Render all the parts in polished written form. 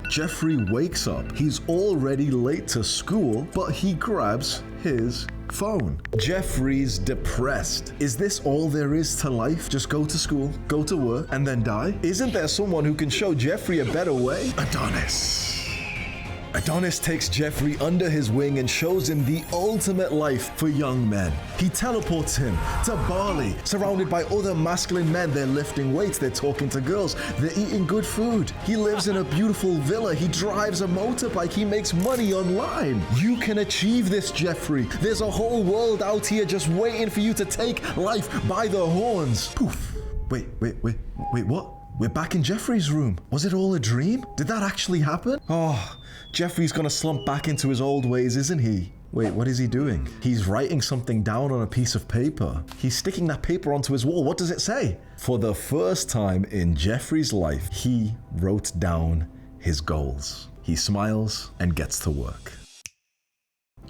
Jeffrey wakes up. He's already late to school, but he grabs his phone. Jeffrey's depressed. Is this all there is to life? Just go to school, go to work, and then die? Isn't there someone who can show Jeffrey a better way? Adonis takes Jeffrey under his wing and shows him the ultimate life for young men. He teleports him to Bali, surrounded by other masculine men. They're lifting weights, they're talking to girls, they're eating good food. He lives in a beautiful villa, he drives a motorbike, he makes money online. You can achieve this, Jeffrey. There's a whole world out here just waiting for you to take life by the horns. Poof. Wait, what? We're back in Jeffrey's room. Was it all a dream? Did that actually happen? Oh, Jeffrey's gonna slump back into his old ways, isn't he? Wait, what is he doing? He's writing something down on a piece of paper. He's sticking that paper onto his wall. What does it say? For the first time in Jeffrey's life, he wrote down his goals. He smiles and gets to work.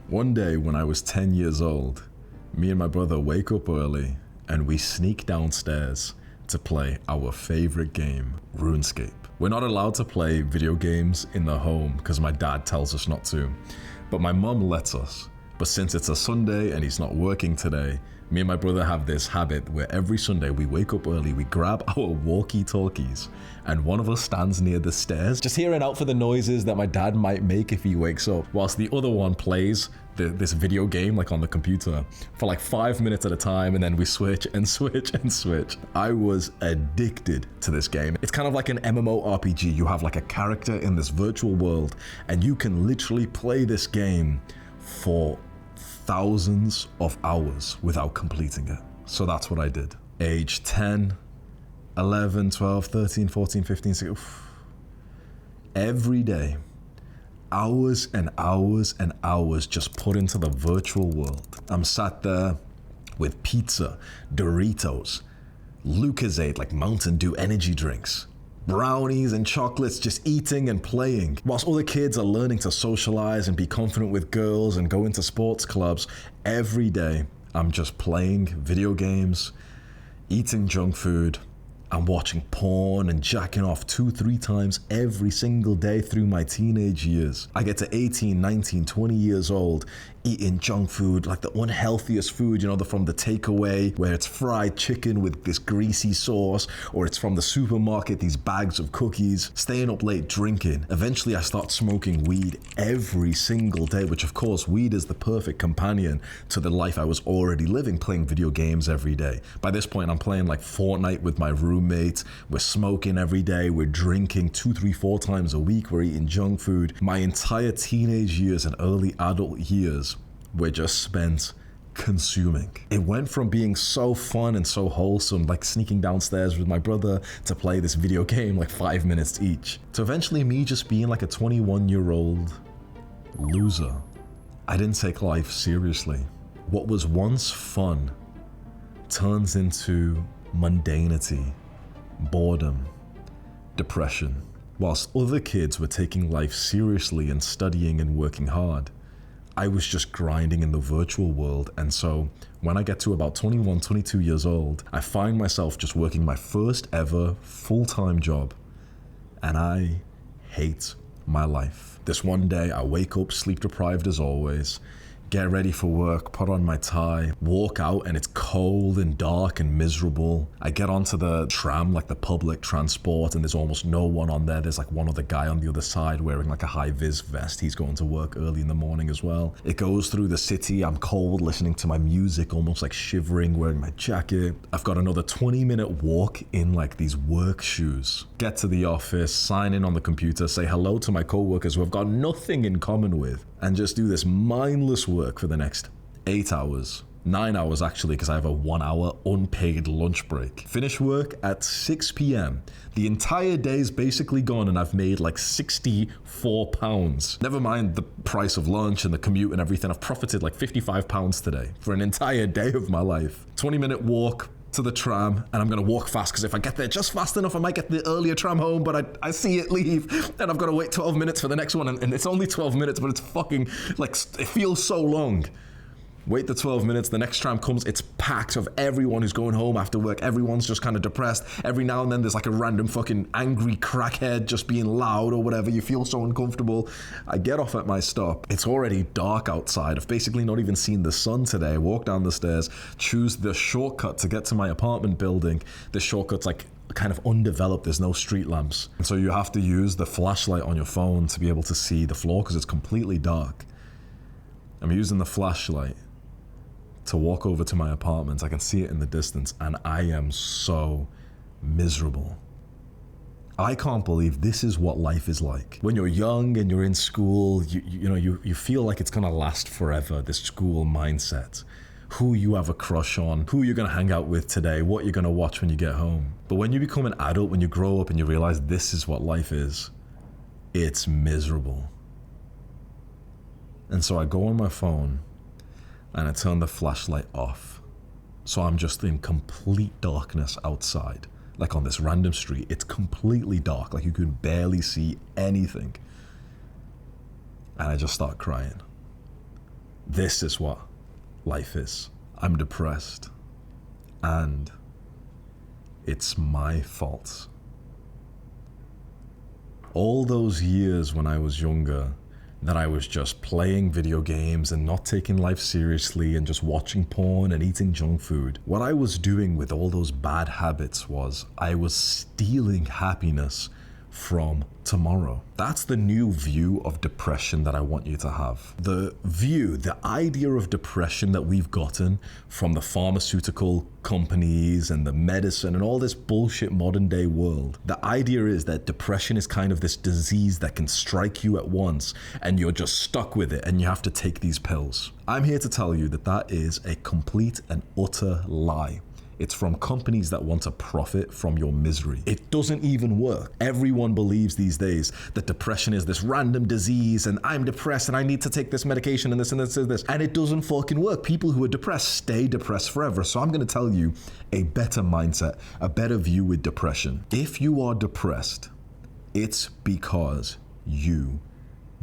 One day when I was 10 years old, me and my brother wake up early and we sneak downstairs to play our favorite game, RuneScape. We're not allowed to play video games in the home because my dad tells us not to, but my mum lets us. But since it's a Sunday and he's not working today, me and my brother have this habit where every Sunday we wake up early, we grab our walkie-talkies, and one of us stands near the stairs, just hearing out for the noises that my dad might make if he wakes up, whilst the other one plays this video game like on the computer for like 5 minutes at a time, and then we switch and switch and switch. I was addicted to this game. It's kind of like an MMORPG. You have like a character in this virtual world, and you can literally play this game for thousands of hours without completing it. So that's what I did. Age 10, 11, 12, 13, 14, 15, 16. Every day, hours and hours and hours just put into the virtual world. I'm sat there with pizza, Doritos, Lucozade, like Mountain Dew energy drinks, brownies and chocolates, just eating and playing. Whilst other kids are learning to socialize and be confident with girls and go into sports clubs, every day I'm just playing video games, eating junk food, I'm watching porn and jacking off 2-3 times every single day through my teenage years. I get to 18, 19, 20 years old, eating junk food, like the unhealthiest food, from the takeaway where it's fried chicken with this greasy sauce, or it's from the supermarket, these bags of cookies, staying up late drinking. Eventually I start smoking weed every single day, which of course weed is the perfect companion to the life I was already living, playing video games every day. By this point I'm playing like Fortnite with my roommates, we're smoking every day, we're drinking 2, 3, 4 times a week, we're eating junk food. My entire teenage years and early adult years were just spent consuming. It went from being so fun and so wholesome, like sneaking downstairs with my brother to play this video game like 5 minutes each, to eventually me just being like a 21-year-old loser. I didn't take life seriously. What was once fun turns into mundanity, boredom, depression. Whilst other kids were taking life seriously and studying and working hard, I was just grinding in the virtual world. And so when I get to about 21, 22 years old, I find myself just working my first ever full-time job, and I hate my life. This one day I wake up sleep deprived as always, get ready for work, put on my tie, walk out, and it's cold and dark and miserable. I get onto the tram, like the public transport, and there's almost no one on there. There's like one other guy on the other side wearing like a high-vis vest. He's going to work early in the morning as well. It goes through the city. I'm cold, listening to my music, almost like shivering, wearing my jacket. I've got another 20-minute walk in like these work shoes. Get to the office, sign in on the computer, say hello to my co-workers who I've got nothing in common with, and just do this mindless work for the next 8 hours. 9 hours actually, because I have a 1-hour unpaid lunch break. Finish work at 6 p.m. The entire day is basically gone and I've made like £64. Never mind the price of lunch and the commute and everything. I've profited like £55 today for an entire day of my life. 20-minute walk to the tram, and I'm gonna walk fast because if I get there just fast enough I might get the earlier tram home, but I see it leave and I've got to wait 12 minutes for the next one, and it's only 12 minutes, but it's fucking like, it feels so long. Wait the 12 minutes, the next tram comes, it's packed of everyone who's going home after work. Everyone's just kind of depressed. Every now and then there's like a random fucking angry crackhead just being loud or whatever. You feel so uncomfortable. I get off at my stop. It's already dark outside. I've basically not even seen the sun today. I walk down the stairs, choose the shortcut to get to my apartment building. The shortcut's like kind of undeveloped. There's no street lamps. And so you have to use the flashlight on your phone to be able to see the floor because it's completely dark. I'm using the flashlight to walk over to my apartment. I can see it in the distance and I am so miserable. I can't believe this is what life is like. When you're young and you're in school, you feel like it's gonna last forever, this school mindset. Who you have a crush on, who you're gonna hang out with today, what you're gonna watch when you get home. But when you become an adult, when you grow up and you realize this is what life is, it's miserable. And so I go on my phone and I turn the flashlight off. So I'm just in complete darkness outside. Like on this random street, it's completely dark, like you can barely see anything. And I just start crying. This is what life is. I'm depressed. And it's my fault. All those years when I was younger, that I was just playing video games and not taking life seriously and just watching porn and eating junk food. What I was doing with all those bad habits was I was stealing happiness from tomorrow. That's the new view of depression that I want you to have. The idea of depression that we've gotten from the pharmaceutical companies and the medicine and all this bullshit modern day world. The idea is that depression is kind of this disease that can strike you at once and you're just stuck with it and you have to take these pills. I'm here to tell you that that is a complete and utter lie. It's from companies that want to profit from your misery. It doesn't even work. Everyone believes these days that depression is this random disease and I'm depressed and I need to take this medication and this and this and this. And it doesn't fucking work. People who are depressed stay depressed forever. So I'm going to tell you a better mindset, a better view with depression. If you are depressed, it's because you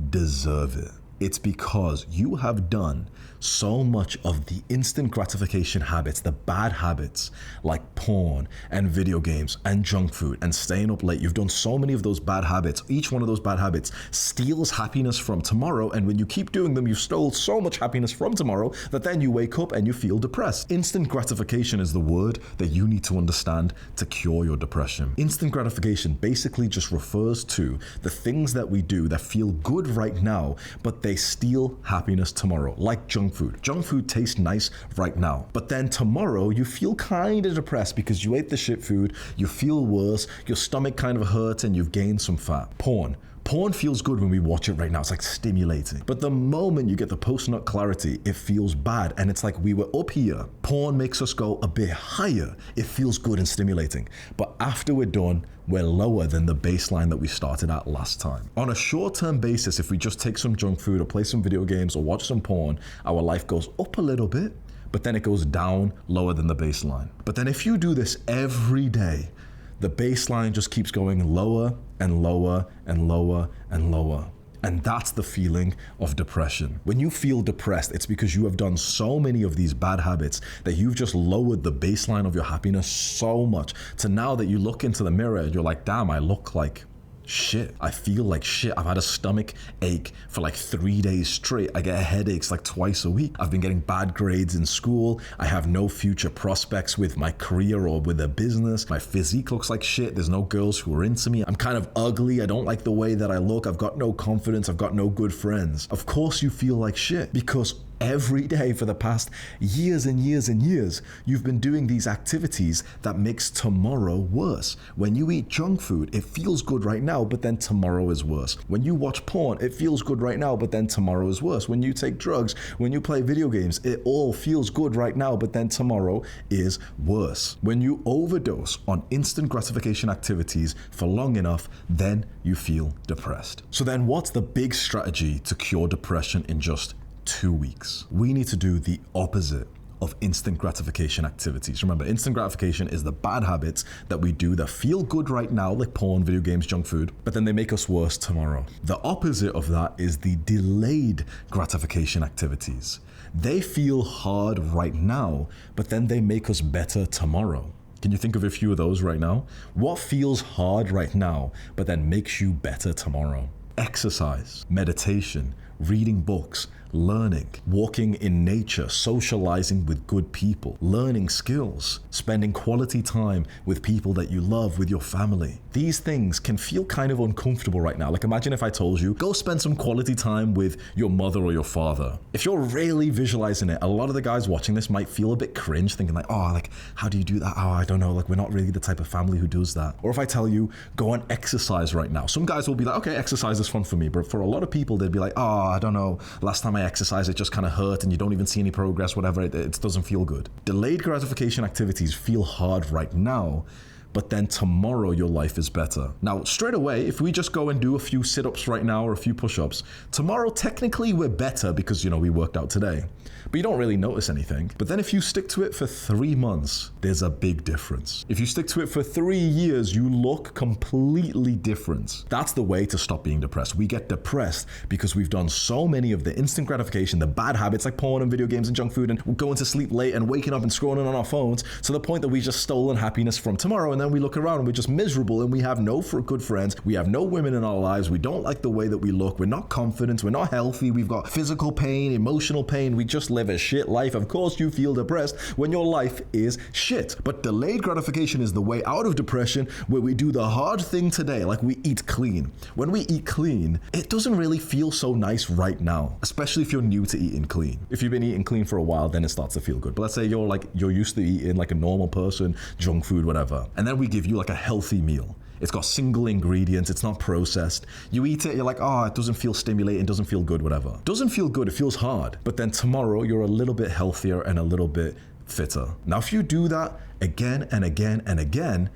deserve it. It's because you have done so much of the instant gratification habits, the bad habits like porn and video games and junk food and staying up late. You've done so many of those bad habits. Each one of those bad habits steals happiness from tomorrow. And when you keep doing them, you've stole so much happiness from tomorrow that then you wake up and you feel depressed. Instant gratification is the word that you need to understand to cure your depression. Instant gratification basically just refers to the things that we do that feel good right now, but they steal happiness tomorrow, like junk food. Junk food tastes nice right now, but then tomorrow you feel kind of depressed because you ate the shit food, you feel worse, your stomach kind of hurts and you've gained some fat. Porn feels good when we watch it right now. It's like stimulating. But the moment you get the post-nut clarity, it feels bad. And it's like we were up here. Porn makes us go a bit higher. It feels good and stimulating. But after we're done, we're lower than the baseline that we started at last time. On a short-term basis, if we just take some junk food or play some video games or watch some porn, our life goes up a little bit, but then it goes down lower than the baseline. But then if you do this every day, the baseline just keeps going lower and lower and lower and lower. And that's the feeling of depression. When you feel depressed, it's because you have done so many of these bad habits that you've just lowered the baseline of your happiness so much to now that you look into the mirror and you're like, damn, I look like shit. I feel like shit. I've had a stomach ache for like 3 days straight. I get headaches like twice a week. I've been getting bad grades in school. I have no future prospects with my career or with a business. My physique looks like shit. There's no girls who are into me. I'm kind of ugly. I don't like the way that I look. I've got no confidence. I've got no good friends. Of course you feel like shit because every day for the past years and years and years, you've been doing these activities that makes tomorrow worse. When you eat junk food, it feels good right now, but then tomorrow is worse. When you watch porn, it feels good right now, but then tomorrow is worse. When you take drugs, when you play video games, it all feels good right now, but then tomorrow is worse. When you overdose on instant gratification activities for long enough, then you feel depressed. So then what's the big strategy to cure depression in just 2 weeks? We need to do the opposite of instant gratification activities. Remember, instant gratification is the bad habits that we do that feel good right now, like porn, video games, junk food, but then they make us worse tomorrow. The opposite of that is the delayed gratification activities. They feel hard right now, but then they make us better tomorrow. Can you think of a few of those right now? What feels hard right now, but then makes you better tomorrow? Exercise, meditation, reading books, learning, walking in nature, socializing with good people, learning skills, spending quality time with people that you love, with your family. These things can feel kind of uncomfortable right now. Like imagine if I told you, go spend some quality time with your mother or your father. If you're really visualizing it, a lot of the guys watching this might feel a bit cringe, thinking like, oh, like, how do you do that? Oh, I don't know. Like, we're not really the type of family who does that. Or if I tell you, go and exercise right now. Some guys will be like, okay, exercise is fun for me. But for a lot of people, they'd be like, oh, I don't know. Last time I exercised, it just kind of hurt and you don't even see any progress, whatever. It doesn't feel good. Delayed gratification activities feel hard right now, but then tomorrow your life is better. Now, straight away, if we just go and do a few sit-ups right now or a few push-ups, tomorrow technically we're better because, we worked out today. But you don't really notice anything. But then if you stick to it for 3 months, there's a big difference. If you stick to it for 3 years, you look completely different. That's the way to stop being depressed. We get depressed because we've done so many of the instant gratification, the bad habits like porn and video games and junk food and going to sleep late and waking up and scrolling on our phones to the point that we just stolen happiness from tomorrow, and then we look around and we're just miserable and we have no good friends. We have no women in our lives. We don't like the way that we look. We're not confident. We're not healthy. We've got physical pain, emotional pain. We just live a shit life. Of course you feel depressed when your life is shit. But delayed gratification is the way out of depression, where we do the hard thing today, like we eat clean. When we eat clean, it doesn't really feel so nice right now, especially if you're new to eating clean. If you've been eating clean for a while, then it starts to feel good. But let's say you're used to eating like a normal person, junk food, whatever. And then we give you like a healthy meal. It's got single ingredients, it's not processed. You eat it, you're like, oh, it doesn't feel stimulating, doesn't feel good, whatever. Doesn't feel good, it feels hard. But then tomorrow, you're a little bit healthier and a little bit fitter. Now, if you do that again and again and again,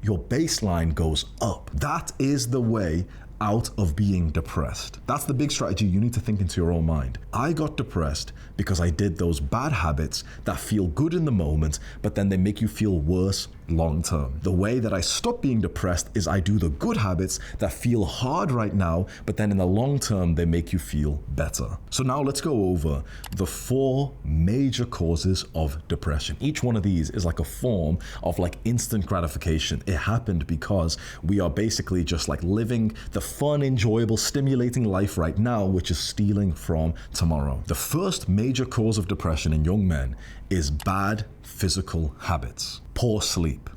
your baseline goes up. That is the way out of being depressed. That's the big strategy you need to think into your own mind. I got depressed because I did those bad habits that feel good in the moment, but then they make you feel worse long term. The way that I stop being depressed is I do the good habits that feel hard right now, but then in the long term, they make you feel better. So now let's go over the 4 major causes of depression. Each one of these is like a form of like instant gratification. It happened because we are basically just like living the fun, enjoyable, stimulating life right now, which is stealing from tomorrow. The first major cause of depression in young men is bad physical habits. Poor sleep,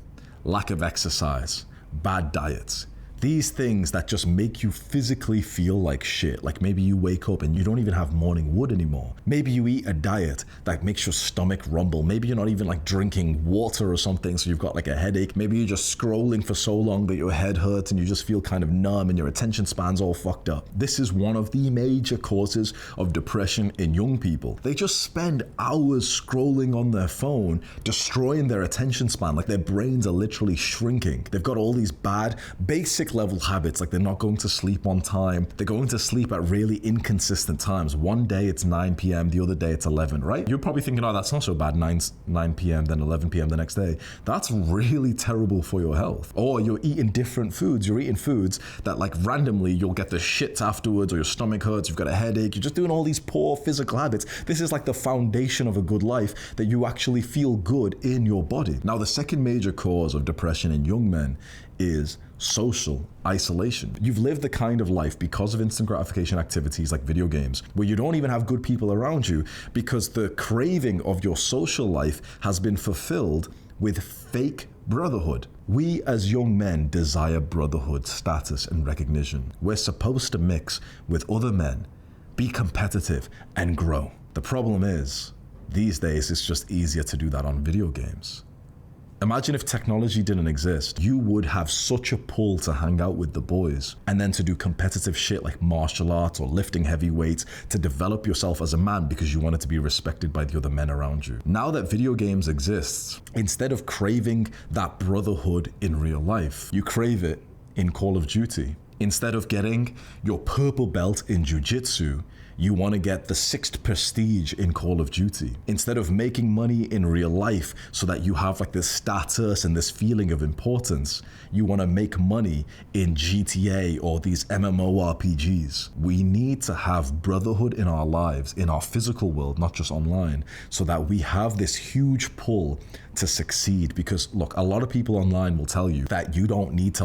lack of exercise, bad diets. These things that just make you physically feel like shit. Like maybe you wake up and you don't even have morning wood anymore. Maybe you eat a diet that makes your stomach rumble. Maybe you're not even like drinking water or something, so you've got like a headache. Maybe you're just scrolling for so long that your head hurts and you just feel kind of numb and your attention span's all fucked up. This is one of the major causes of depression in young people. They just spend hours scrolling on their phone, destroying their attention span. Like their brains are literally shrinking. They've got all these bad, basic level habits, like they're not going to sleep on time. They're going to sleep at really inconsistent times. One day it's 9 p.m., the other day it's 11, right? You're probably thinking, oh, that's not so bad, 9 p.m., then 11 p.m. the next day. That's really terrible for your health. Or you're eating different foods. You're eating foods that like randomly you'll get the shits afterwards, or your stomach hurts, you've got a headache. You're just doing all these poor physical habits. This is like the foundation of a good life, that you actually feel good in your body. Now, the second major cause of depression in young men is social isolation. You've lived the kind of life because of instant gratification activities like video games, where you don't even have good people around you because the craving of your social life has been fulfilled with fake brotherhood. We as young men desire brotherhood, status, and recognition. We're supposed to mix with other men, be competitive, and grow. The problem is, these days it's just easier to do that on video games. Imagine if technology didn't exist. You would have such a pull to hang out with the boys and then to do competitive shit like martial arts or lifting heavy weights to develop yourself as a man because you wanted to be respected by the other men around you. Now that video games exist, instead of craving that brotherhood in real life, you crave it in Call of Duty. Instead of getting your purple belt in jiu-jitsu, You want to get the 6th prestige in Call of Duty. Instead of making money in real life so that you have like this status and this feeling of importance, you want to make money in GTA or these MMORPGs. We need to have brotherhood in our lives, in our physical world, not just online, so that we have this huge pull to succeed. Because look, a lot of people online will tell you that you don't need to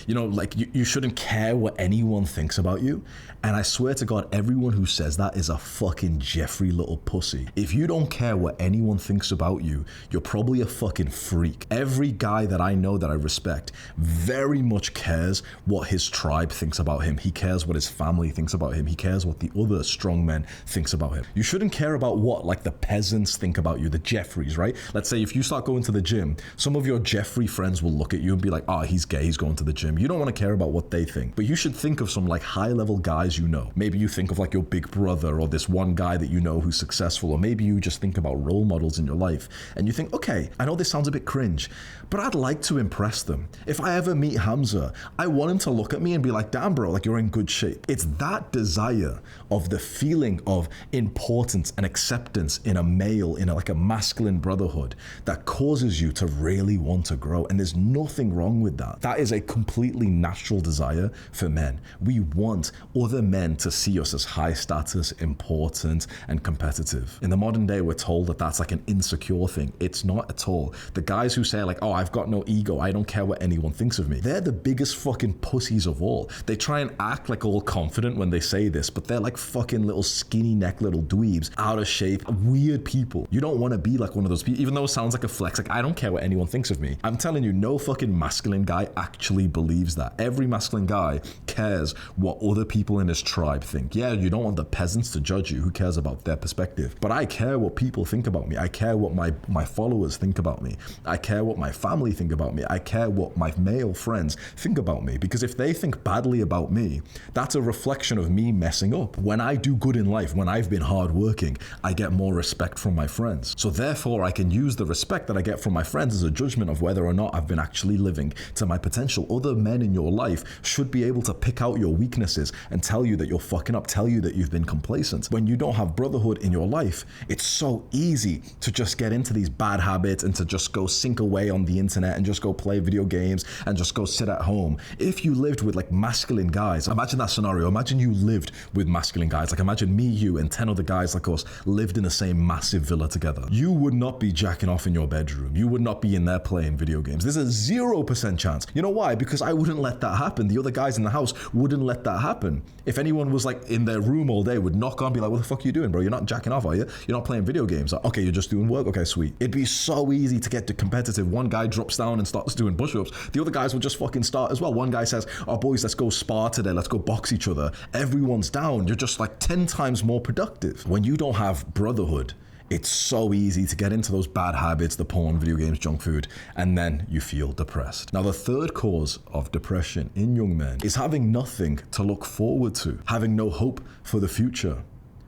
you shouldn't care what anyone thinks about you. And I swear to God, everyone who says that is a fucking Jeffrey little pussy. If you don't care what anyone thinks about you, you're probably a fucking freak. Every guy that I know that I respect very much cares what his tribe thinks about him. He cares what his family thinks about him. He cares what the other strong men thinks about him. You shouldn't care about what like the peasants think about you, the Jeffreys, right? Let's say if you start going to the gym, some of your Jeffrey friends will look at you and be like, he's gay, he's going to the gym. You don't want to care about what they think, but you should think of some like high level guys you know. Maybe you think of like your big brother or this one guy that you know who's successful, or maybe you just think about role models in your life and you think, okay, I know this sounds a bit cringe, but I'd like to impress them. If I ever meet Hamza, I want him to look at me and be like, damn bro, like you're in good shape. It's that desire of the feeling of importance and acceptance in a male, in a masculine brotherhood that causes you to really want to grow. And there's nothing wrong with that. That is a completely natural desire for men. We want other men to see us as high status, important, and competitive. In the modern day, we're told that that's like an insecure thing. It's not at all. The guys who say like, I've got no ego, I don't care what anyone thinks of me, they're the biggest fucking pussies of all. They try and act like all confident when they say this, but they're like fucking little skinny neck little dweebs, out of shape, weird people. You don't want to be like one of those people, even though it sounds like a flex, like I don't care what anyone thinks of me. I'm telling you, no fucking masculine guy actually believes that. Every masculine guy cares what other people in his tribe think. Yeah, you don't want the peasants to judge you. Who cares about their perspective? But I care what people think about me. I care what my followers think about me. I care what my family think about me. I care what my male friends think about me. Because if they think badly about me, that's a reflection of me messing up. When I do good in life, when I've been hardworking, I get more respect from my friends. So therefore, I can use the respect that I get from my friends as a judgment of whether or not I've been actually living to my potential. Other men in your life should be able to pick out your weaknesses and tell you that you're fucking up, tell you that you've been complacent. When you don't have brotherhood in your life, it's so easy to just get into these bad habits and to just go sink away on the internet and just go play video games and just go sit at home. If you lived with like masculine guys, imagine that scenario. Imagine you lived with masculine guys. Like imagine me, you, and 10 other guys like us lived in the same massive villa together. You would not be jacking off in your bedroom. You would not be in there playing video games. There's a 0% chance. You know why? Because I wouldn't let that happen. The other guys in the house wouldn't let that happen. If anyone was like in their room all day, would knock on, be like, what the fuck are you doing, bro? You're not jacking off, are you? You're not playing video games. Like, okay, you're just doing work. Okay, sweet. It'd be so easy to get competitive. One guy drops down and starts doing push-ups. The other guys will just fucking start as well. One guy says, boys, let's go spar today. Let's go box each other. Everyone's down. You're just like 10 times more productive. When you don't have brotherhood, it's so easy to get into those bad habits, the porn, video games, junk food, and then you feel depressed. Now, the third cause of depression in young men is having nothing to look forward to, having no hope for the future.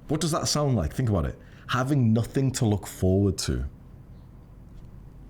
What does that sound like? Think about it. Having nothing to look forward to.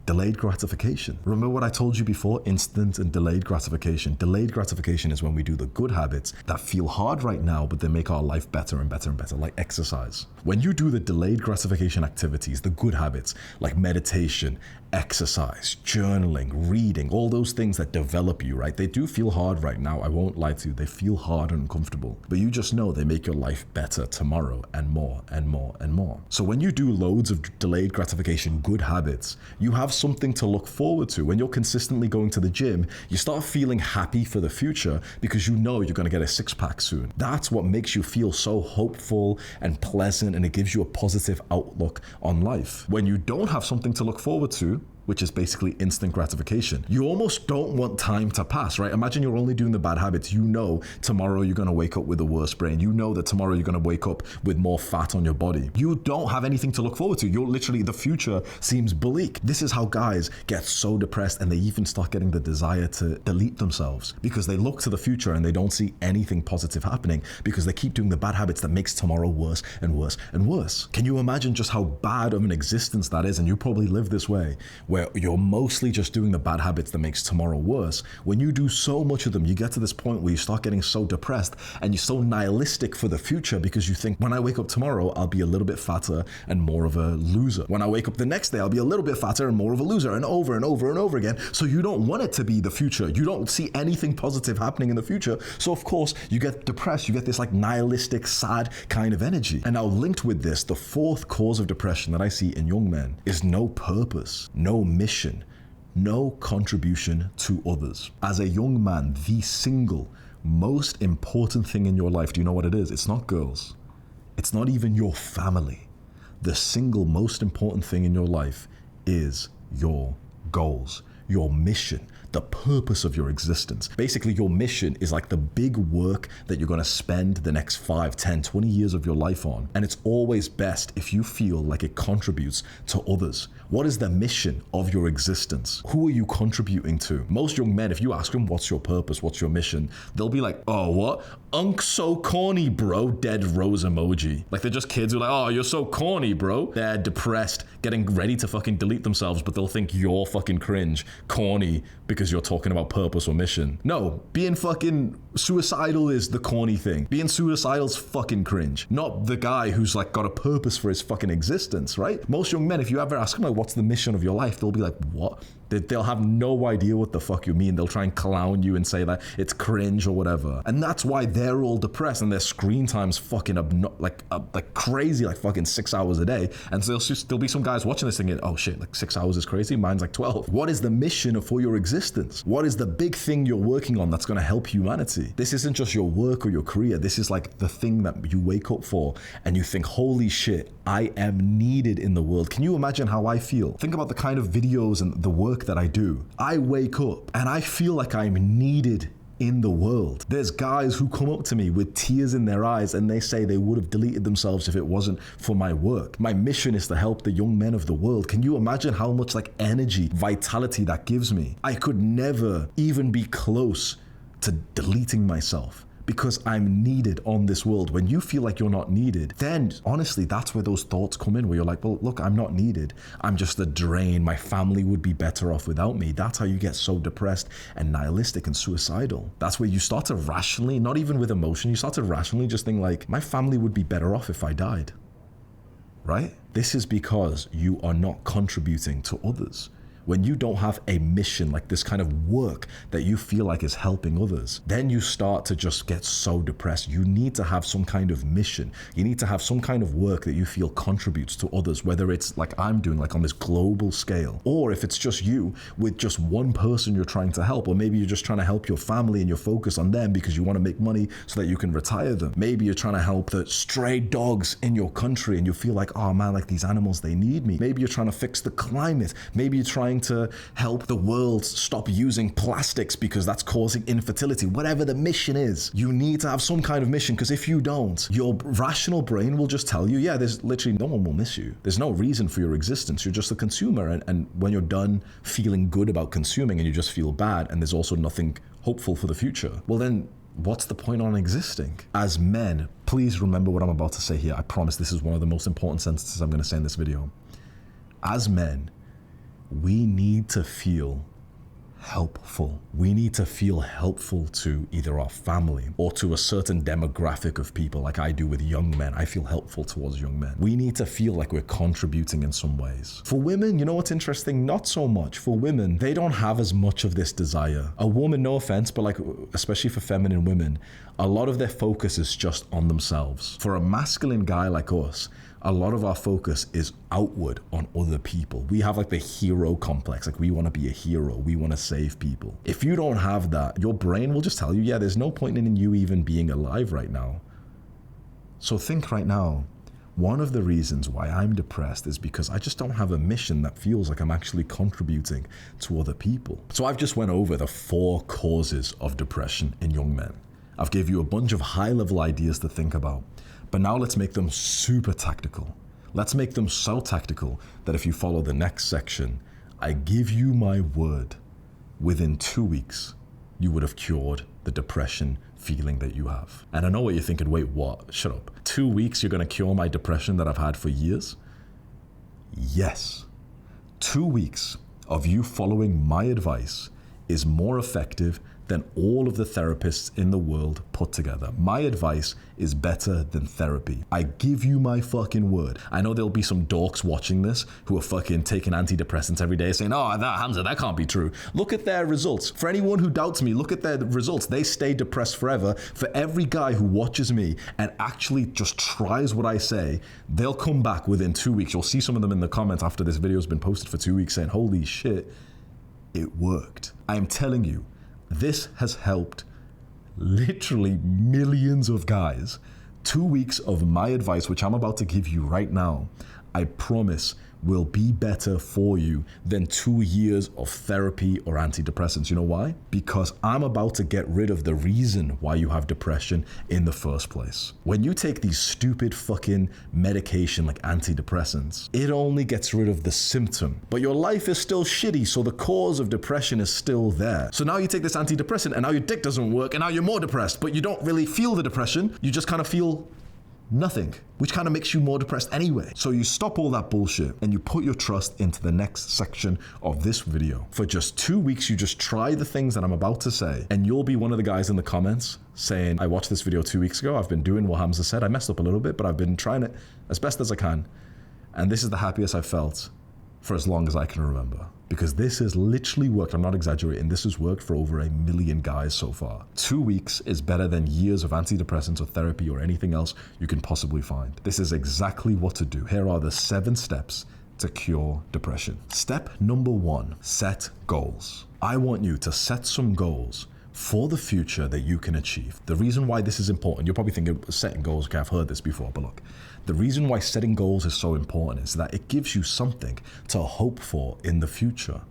Delayed gratification. Remember what I told you before? Instant and delayed gratification. Delayed gratification is when we do the good habits that feel hard right now, but they make our life better and better and better, like exercise. When you do the delayed gratification activities, the good habits like meditation, exercise, journaling, reading, all those things that develop you, right? They do feel hard right now. I won't lie to you. They feel hard and uncomfortable, but you just know they make your life better tomorrow and more and more and more. So when you do loads of delayed gratification, good habits, you have something to look forward to. When you're consistently going to the gym, you start feeling happy for the future because you know you're going to get a six-pack soon. That's what makes you feel so hopeful and pleasant, and it gives you a positive outlook on life. When you don't have something to look forward to, which is basically instant gratification, you almost don't want time to pass, right? Imagine you're only doing the bad habits. You know tomorrow you're going to wake up with a worse brain. You know that tomorrow you're going to wake up with more fat on your body. You don't have anything to look forward to. You're literally, the future seems bleak. This is how guys get so depressed, and they even start getting the desire to delete themselves because they look to the future and they don't see anything positive happening because they keep doing the bad habits that makes tomorrow worse and worse and worse. Can you imagine just how bad of an existence that is? And you probably live this way where you're mostly just doing the bad habits that makes tomorrow worse. When you do so much of them, you get to this point where you start getting so depressed and you're so nihilistic for the future because you think, when I wake up tomorrow, I'll be a little bit fatter and more of a loser. When I wake up the next day, I'll be a little bit fatter and more of a loser, and over and over and over again. So you don't want it to be the future. You don't see anything positive happening in the future. So of course you get depressed. You get this like nihilistic, sad kind of energy. And now linked with this, the fourth cause of depression that I see in young men is no purpose, no mission, no contribution to others. As a young man, the single most important thing in your life, do you know what it is? It's not girls. It's not even your family. The single most important thing in your life is your goals, your mission, the purpose of your existence. Basically, your mission is like the big work that you're going to spend the next 5, 10, 20 years of your life on. And it's always best if you feel like it contributes to others. What is the mission of your existence? Who are you contributing to? Most young men, if you ask them, what's your purpose? What's your mission? They'll be like, oh, what? Unk so corny, bro. Dead rose emoji. Like they're just kids who are like, oh, you're so corny, bro. They're depressed, getting ready to fucking delete themselves, but they'll think you're fucking cringe, corny, because you're talking about purpose or mission. No, being fucking suicidal is the corny thing. Being suicidal's fucking cringe. Not the guy who's like got a purpose for his fucking existence, right? Most young men, if you ever ask them like, what's the mission of your life? They'll be like, what? They'll have no idea what the fuck you mean. They'll try and clown you and say that it's cringe or whatever. And that's why they're all depressed and their screen time's fucking like crazy, like fucking 6 hours a day. And so there'll be some guys watching this thinking, oh shit, like 6 hours is crazy. Mine's like 12. What is the mission for your existence? What is the big thing you're working on that's going to help humanity? This isn't just your work or your career. This is like the thing that you wake up for and you think, holy shit, I am needed in the world. Can you imagine how I feel? Think about the kind of videos and the work that I do. I wake up and I feel like I'm needed in the world. There's guys who come up to me with tears in their eyes and they say they would have deleted themselves if it wasn't for my work. My mission is to help the young men of the world. Can you imagine how much like energy, vitality that gives me? I could never even be close to deleting myself, because I'm needed on this world. When you feel like you're not needed, then honestly, that's where those thoughts come in, where you're like, well, look, I'm not needed. I'm just a drain. My family would be better off without me. That's how you get so depressed and nihilistic and suicidal. That's where you start to rationally, not even with emotion, you start to rationally just think like, my family would be better off if I died, right? This is because you are not contributing to others. When you don't have a mission, like this kind of work that you feel like is helping others, then you start to just get so depressed. You need to have some kind of mission. You need to have some kind of work that you feel contributes to others, whether it's like I'm doing, like on this global scale, or if it's just you with just one person you're trying to help, or maybe you're just trying to help your family and you're focused on them because you want to make money so that you can retire them. Maybe you're trying to help the stray dogs in your country and you feel like, oh man, like these animals, they need me. Maybe you're trying to fix the climate. Maybe you're trying to help the world stop using plastics because that's causing infertility. Whatever the mission is, you need to have some kind of mission, because if you don't, your rational brain will just tell you, yeah, there's literally no one will miss you. There's no reason for your existence. You're just a consumer. And when you're done feeling good about consuming and you just feel bad and there's also nothing hopeful for the future, well then, what's the point on existing? As men, please remember what I'm about to say here. I promise this is one of the most important sentences I'm going to say in this video. As men, we need to feel helpful. We need to feel helpful to either our family or to a certain demographic of people, like I do with young men. I feel helpful towards young men. We need to feel like we're contributing in some ways. For women, you know what's interesting? Not so much. For women, they don't have as much of this desire. A woman, no offense, but like, especially for feminine women, a lot of their focus is just on themselves. For a masculine guy like us, a lot of our focus is outward on other people. We have like the hero complex. Like we want to be a hero. We want to save people. If you don't have that, your brain will just tell you, yeah, there's no point in you even being alive right now. So think right now, one of the reasons why I'm depressed is because I just don't have a mission that feels like I'm actually contributing to other people. So I've just went over the 4 causes of depression in young men. I've gave you a bunch of high-level ideas to think about. But now let's make them super tactical. Let's make them so tactical that if you follow the next section, I give you my word, within 2 weeks, you would have cured the depression feeling that you have. And I know what you're thinking, wait, what? Shut up. 2 weeks, you're gonna cure my depression that I've had for years? Yes. 2 weeks, of you following my advice is more effective than all of the therapists in the world put together. My advice is better than therapy. I give you my fucking word. I know there'll be some dorks watching this who are fucking taking antidepressants every day saying, oh, Hamza, that can't be true. Look at their results. For anyone who doubts me, look at their results. They stay depressed forever. For every guy who watches me and actually just tries what I say, they'll come back within 2 weeks. You'll see some of them in the comments after this video has been posted for 2 weeks saying, holy shit, it worked. I am telling you, this has helped literally millions of guys. 2 weeks of my advice, which I'm about to give you right now, I promise will be better for you than 2 years of therapy or antidepressants. You know why? Because I'm about to get rid of the reason why you have depression in the first place. When you take these stupid fucking medication like antidepressants, it only gets rid of the symptom, but your life is still shitty, so the cause of depression is still there. So now you take this antidepressant and now your dick doesn't work and now you're more depressed, but you don't really feel the depression, you just kind of feel nothing, which kind of makes you more depressed anyway. So you stop all that bullshit and you put your trust into the next section of this video. For just 2 weeks, you just try the things that I'm about to say, and you'll be one of the guys in the comments saying, I watched this video 2 weeks ago. I've been doing what Hamza said. I messed up a little bit, but I've been trying it as best as I can. And this is the happiest I've felt for as long as I can remember. Because this has literally worked, I'm not exaggerating, this has worked for over 1 million guys so far. 2 weeks is better than years of antidepressants or therapy or anything else you can possibly find. This is exactly what to do. Here are the 7 steps to cure depression. Step number 1, set goals. I want you to set some goals for the future that you can achieve. The reason why this is important, you're probably thinking setting goals, okay, I've heard this before, but look, the reason why setting goals is so important is that it gives you something to hope for in the future.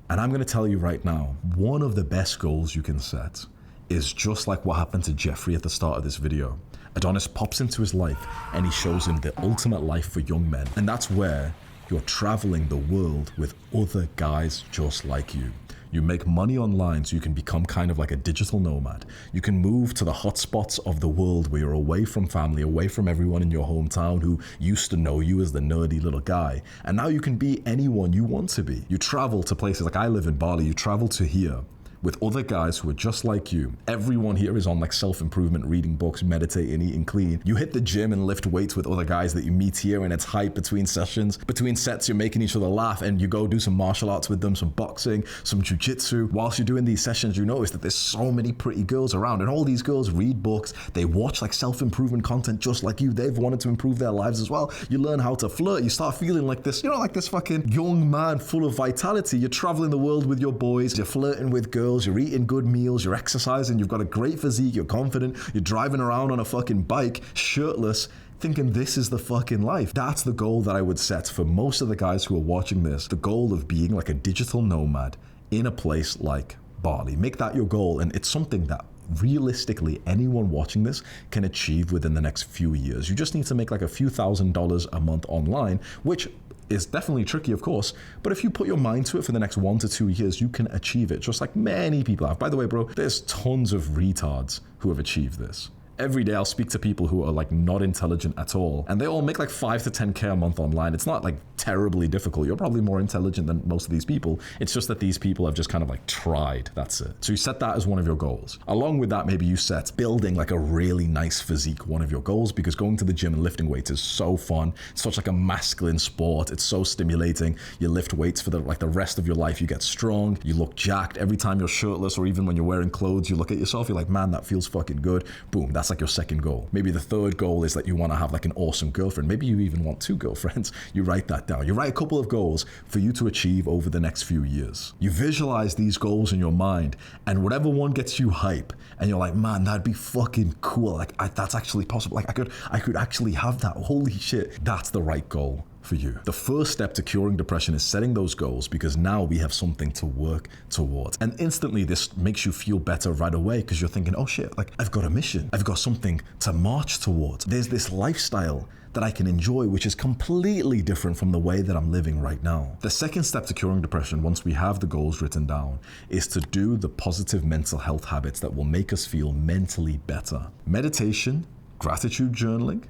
And I'm gonna tell you right now, one of the best goals you can set is just like what happened to Jeffrey at the start of this video. Adonis pops into his life and he shows him the ultimate life for young men. And that's where you're traveling the world with other guys just like you. You make money online so you can become kind of like a digital nomad. You can move to the hotspots of the world where you're away from family, away from everyone in your hometown who used to know you as the nerdy little guy. And now you can be anyone you want to be. You travel to places like I live in Bali, you travel to here with other guys who are just like you. Everyone here is on like self-improvement, reading books, meditating, eating clean. You hit the gym and lift weights with other guys that you meet here, and it's hype between sessions. Between sets, you're making each other laugh, and you go do some martial arts with them, some boxing, some jiu-jitsu. Whilst you're doing these sessions, you notice that there's so many pretty girls around, and all these girls read books. They watch like self-improvement content just like you. They've wanted to improve their lives as well. You learn how to flirt. You start feeling like this, like this fucking young man full of vitality. You're traveling the world with your boys. You're flirting with girls. You're eating good meals, you're exercising, you've got a great physique, you're confident, you're driving around on a fucking bike, shirtless, thinking this is the fucking life. That's the goal that I would set for most of the guys who are watching this. The goal of being like a digital nomad in a place like Bali. Make that your goal, and it's something that realistically anyone watching this can achieve within the next few years. You just need to make like a few $1,000s a month online, which is definitely tricky, of course, but if you put your mind to it for the next 1 to 2 years, you can achieve it, just like many people have. By the way, bro, there's tons of retards who have achieved this. Every day I'll speak to people who are like not intelligent at all, and they all make like 5 to 10K a month online. It's not like terribly difficult. You're probably more intelligent than most of these people. It's just that these people have just kind of like tried. That's it. So you set that as one of your goals. Along with that, maybe you set building like a really nice physique one of your goals, because going to the gym and lifting weights is so fun. It's such like a masculine sport. It's so stimulating. You lift weights for the rest of your life. You get strong. You look jacked. Every time you're shirtless or even when you're wearing clothes, you look at yourself, you're like, man, that feels fucking good. Boom. That's like your second goal. Maybe the third goal is that you want to have like an awesome girlfriend. Maybe you even want 2 girlfriends. You write that down. You write a couple of goals for you to achieve over the next few years. You visualize these goals in your mind, and whatever one gets you hype, and you're like, man, that'd be fucking cool. Like that's actually possible. Like I could actually have that. Holy shit. That's the right goal for you. The first step to curing depression is setting those goals, because now we have something to work towards. And instantly this makes you feel better right away, because you're thinking, oh shit, like I've got a mission. I've got something to march towards. There's this lifestyle that I can enjoy, which is completely different from the way that I'm living right now. The second step to curing depression, once we have the goals written down, is to do the positive mental health habits that will make us feel mentally better. Meditation, gratitude journaling,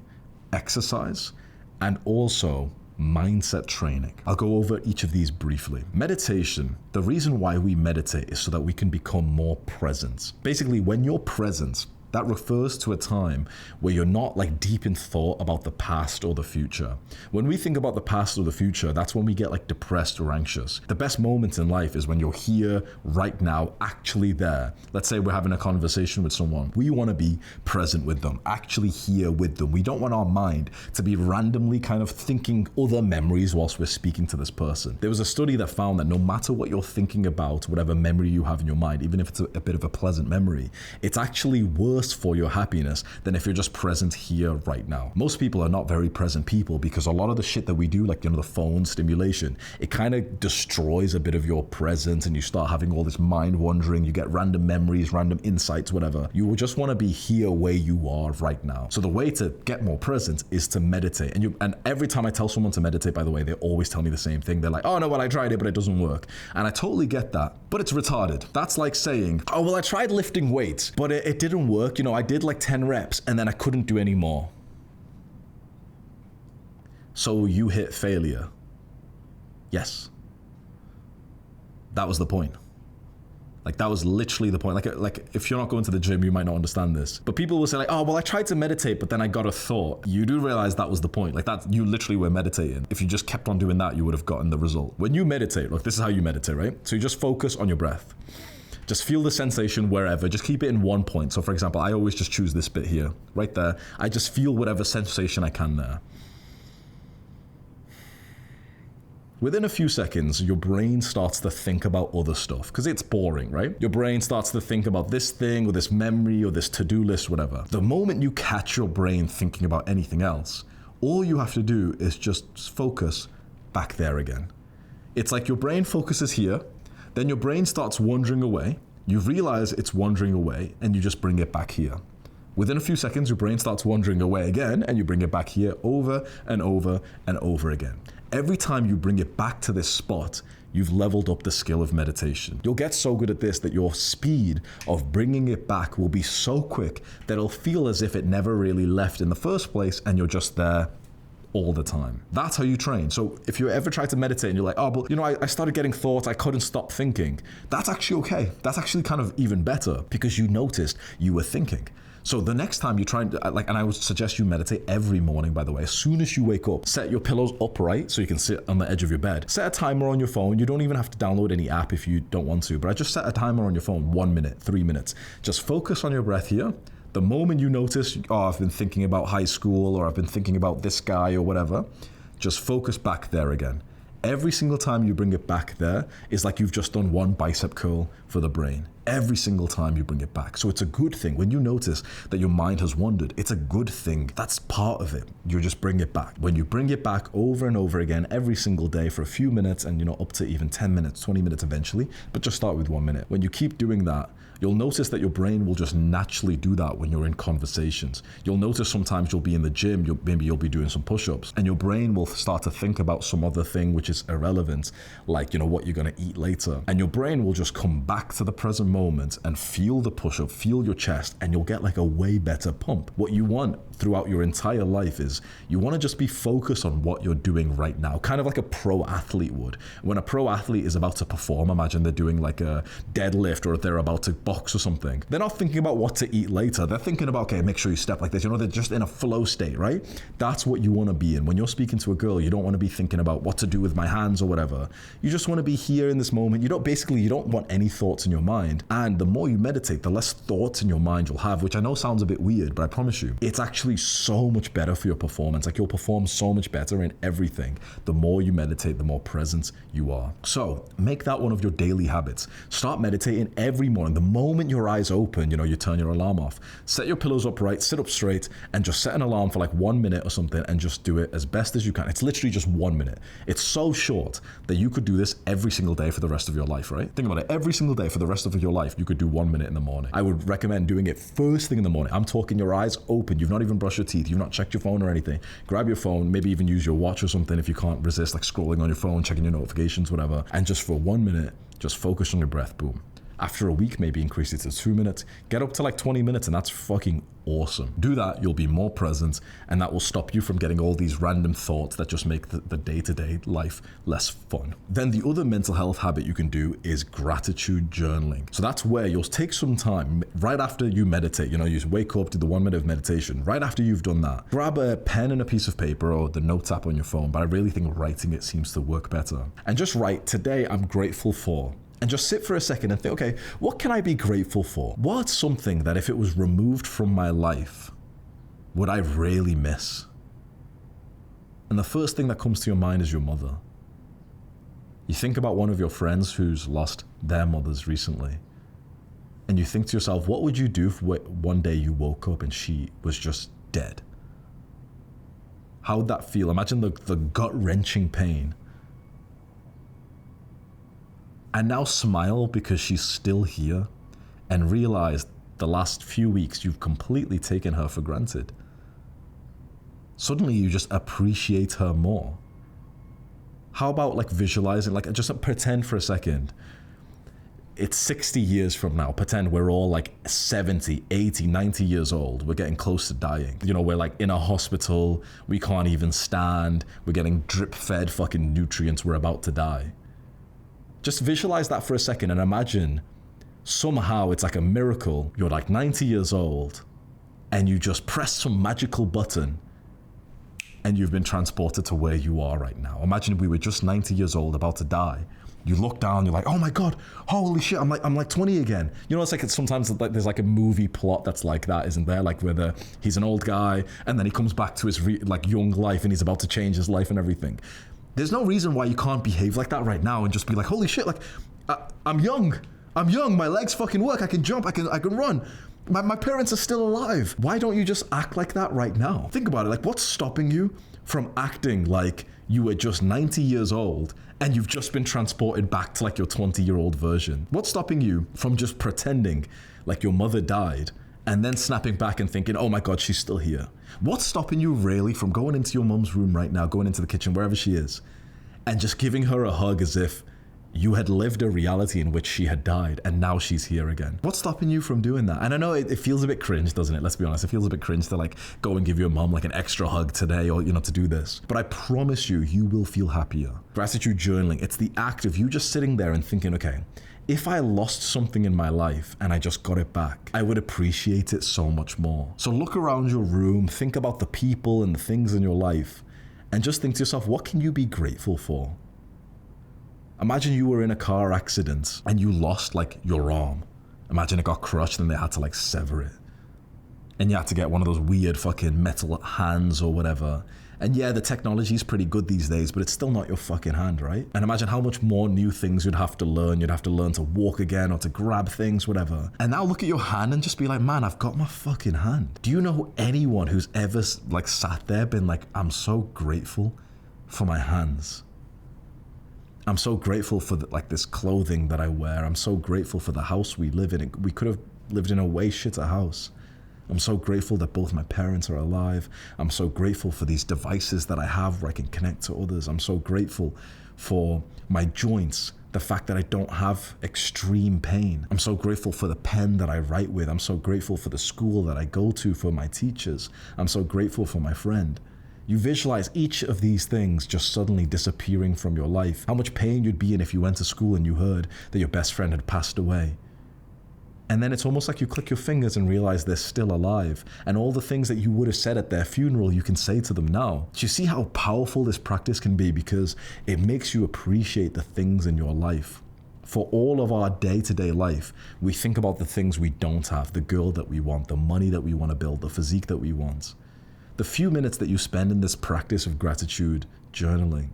exercise, and also mindset training. I'll go over each of these briefly. Meditation, the reason why we meditate is so that we can become more present. Basically, when you're present, that refers to a time where you're not like deep in thought about the past or the future. When we think about the past or the future, that's when we get like depressed or anxious. The best moments in life is when you're here right now, actually there. Let's say we're having a conversation with someone. We want to be present with them, actually here with them. We don't want our mind to be randomly kind of thinking other memories whilst we're speaking to this person. There was a study that found that no matter what you're thinking about, whatever memory you have in your mind, even if it's a bit of a pleasant memory, it's actually worse for your happiness than if you're just present here right now. Most people are not very present people because a lot of the shit that we do, like, the phone stimulation, it kind of destroys a bit of your presence and you start having all this mind wandering, you get random memories, random insights, whatever. You will just want to be here where you are right now. So the way to get more present is to meditate. And every time I tell someone to meditate, by the way, they always tell me the same thing. They're like, oh no, well, I tried it, but it doesn't work. And I totally get that, but it's retarded. That's like saying, oh, well, I tried lifting weights, but it didn't work. I did like 10 reps and then I couldn't do any more. So you hit failure. Yes. That was the point. Like, that was literally the point. Like if you're not going to the gym, you might not understand this. But people will say like, oh, well, I tried to meditate, but then I got a thought. You do realize that was the point. Like, that you literally were meditating. If you just kept on doing that, you would have gotten the result. When you meditate, look, this is how you meditate, right? So you just focus on your breath. Just feel the sensation wherever. Just keep it in one point. So for example, I always just choose this bit here, right there. I just feel whatever sensation I can there. Within a few seconds, your brain starts to think about other stuff because it's boring, right? Your brain starts to think about this thing or this memory or this to-do list, whatever. The moment you catch your brain thinking about anything else, all you have to do is just focus back there again. It's like your brain focuses here, then your brain starts wandering away. You realize it's wandering away and you just bring it back here. Within a few seconds, your brain starts wandering away again and you bring it back here over and over and over again. Every time you bring it back to this spot, you've leveled up the skill of meditation. You'll get so good at this that your speed of bringing it back will be so quick that it'll feel as if it never really left in the first place and you're just there all the time. That's how you train. So if you ever try to meditate and you're like, oh, but I started getting thoughts, I couldn't stop thinking. That's actually okay. That's actually kind of even better because you noticed you were thinking. So the next time you try, and I would suggest you meditate every morning, by the way. As soon as you wake up, set your pillows upright so you can sit on the edge of your bed. Set a timer on your phone. You don't even have to download any app if you don't want to, but I just set a timer on your phone, 1 minute, 3 minutes. Just focus on your breath here. The moment you notice, oh, I've been thinking about high school or I've been thinking about this guy or whatever, just focus back there again. Every single time you bring it back there is like you've just done one bicep curl for the brain. Every single time you bring it back. So it's a good thing. When you notice that your mind has wandered, it's a good thing. That's part of it. You just bring it back. When you bring it back over and over again every single day for a few minutes and up to even 10 minutes, 20 minutes eventually, but just start with 1 minute. When you keep doing that, you'll notice that your brain will just naturally do that when you're in conversations. You'll notice sometimes you'll be in the gym, maybe you'll be doing some push-ups, and your brain will start to think about some other thing which is irrelevant, like, what you're gonna eat later. And your brain will just come back to the present moment and feel the push-up, feel your chest, and you'll get like a way better pump. What you want throughout your entire life is you wanna just be focused on what you're doing right now, kind of like a pro athlete would. When a pro athlete is about to perform, imagine they're doing like a deadlift or they're about to box or something. They're not thinking about what to eat later. They're thinking about, okay, make sure you step like this. They're just in a flow state, right? That's what you want to be in. When you're speaking to a girl, you don't want to be thinking about what to do with my hands or whatever. You just want to be here in this moment. You don't want any thoughts in your mind. And the more you meditate, the less thoughts in your mind you'll have, which I know sounds a bit weird, but I promise you, it's actually so much better for your performance. Like, you'll perform so much better in everything. The more you meditate, the more present you are. So make that one of your daily habits. Start meditating every morning. The moment your eyes open, you turn your alarm off. Set your pillows upright, sit up straight, and just set an alarm for like 1 minute or something and just do it as best as you can. It's literally just 1 minute. It's so short that you could do this every single day for the rest of your life, right? Think about it. Every single day for the rest of your life, you could do 1 minute in the morning. I would recommend doing it first thing in the morning. I'm talking your eyes open. You've not even brushed your teeth. You've not checked your phone or anything. Grab your phone, maybe even use your watch or something if you can't resist like scrolling on your phone, checking your notifications, whatever. And just for 1 minute, just focus on your breath. Boom. After a week, maybe increase it to 2 minutes. Get up to like 20 minutes, and that's fucking awesome. Do that, you'll be more present, and that will stop you from getting all these random thoughts that just make the day-to-day life less fun. Then the other mental health habit you can do is gratitude journaling. So that's where you'll take some time right after you meditate. You wake up, do the 1 minute of meditation. Right after you've done that, grab a pen and a piece of paper or the notes app on your phone, but I really think writing it seems to work better. And just write, today I'm grateful for. And just sit for a second and think, okay, what can I be grateful for? What's something that if it was removed from my life, would I really miss? And the first thing that comes to your mind is your mother. You think about one of your friends who's lost their mothers recently, and you think to yourself, what would you do if one day you woke up and she was just dead? How would that feel? Imagine the gut-wrenching pain. And now smile because she's still here, and realize the last few weeks you've completely taken her for granted. Suddenly you just appreciate her more. How about like visualizing, like just pretend for a second, it's 60 years from now. Pretend we're all like 70, 80, 90 years old. We're getting close to dying. We're like in a hospital. We can't even stand. We're getting drip fed fucking nutrients. We're about to die. Just visualize that for a second and imagine somehow it's like a miracle. You're like 90 years old and you just press some magical button and you've been transported to where you are right now. Imagine we were just 90 years old about to die. You look down, you're like, oh my God, holy shit, I'm like 20 again. It's sometimes like there's like a movie plot that's like that, isn't there? Like where he's an old guy and then he comes back to his young life and he's about to change his life and everything. There's no reason why you can't behave like that right now and just be like, holy shit, I'm young, my legs fucking work, I can jump, I can run. My parents are still alive. Why don't you just act like that right now? Think about it, what's stopping you from acting like you were just 90 years old and you've just been transported back to your 20-year-old version? What's stopping you from just pretending like your mother died and then snapping back and thinking, oh my God, she's still here? What's stopping you really from going into your mum's room right now, going into the kitchen, wherever she is, and just giving her a hug as if you had lived a reality in which she had died and now she's here again? What's stopping you from doing that? And I know it feels a bit cringe, doesn't it? Let's be honest. It feels a bit cringe to go and give your mom an extra hug today or, to do this. But I promise you will feel happier. Gratitude journaling, it's the act of you just sitting there and thinking, okay, if I lost something in my life and I just got it back, I would appreciate it so much more. So look around your room, think about the people and the things in your life, and just think to yourself, what can you be grateful for? Imagine you were in a car accident and you lost your arm. Imagine it got crushed and they had to sever it. And you had to get one of those weird fucking metal hands or whatever. And yeah, the technology is pretty good these days, but it's still not your fucking hand, right? And imagine how much more new things you'd have to learn. You'd have to learn to walk again or to grab things, whatever. And now look at your hand and just be like, man, I've got my fucking hand. Do you know anyone who's ever sat there been like, I'm so grateful for my hands? I'm so grateful for this clothing that I wear. I'm so grateful for the house we live in. We could have lived in a way shitter house. I'm so grateful that both my parents are alive. I'm so grateful for these devices that I have where I can connect to others. I'm so grateful for my joints, the fact that I don't have extreme pain. I'm so grateful for the pen that I write with. I'm so grateful for the school that I go to, for my teachers. I'm so grateful for my friend. You visualize each of these things just suddenly disappearing from your life. How much pain you'd be in if you went to school and you heard that your best friend had passed away. And then it's almost like you click your fingers and realize they're still alive. And all the things that you would have said at their funeral, you can say to them now. Do you see how powerful this practice can be? Because it makes you appreciate the things in your life. For all of our day-to-day life, we think about the things we don't have, the girl that we want, the money that we want to build, the physique that we want. The few minutes that you spend in this practice of gratitude journaling,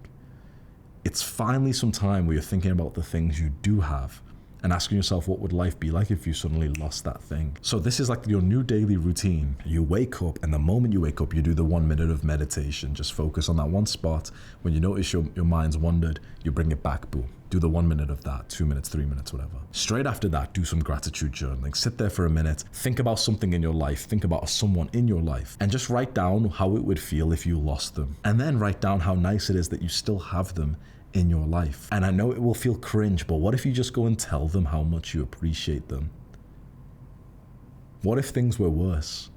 it's finally some time where you're thinking about the things you do have and asking yourself, what would life be like if you suddenly lost that thing? So this is your new daily routine. You wake up, and the moment you wake up, you do the 1 minute of meditation. Just focus on that one spot. When you notice your mind's wandered, you bring it back, boom. Do the 1 minute of that, 2 minutes, 3 minutes, whatever. Straight after that, do some gratitude journaling. Sit there for a minute, think about something in your life, think about someone in your life, and just write down how it would feel if you lost them. And then write down how nice it is that you still have them in your life. And I know it will feel cringe, but what if you just go and tell them how much you appreciate them? What if things were worse?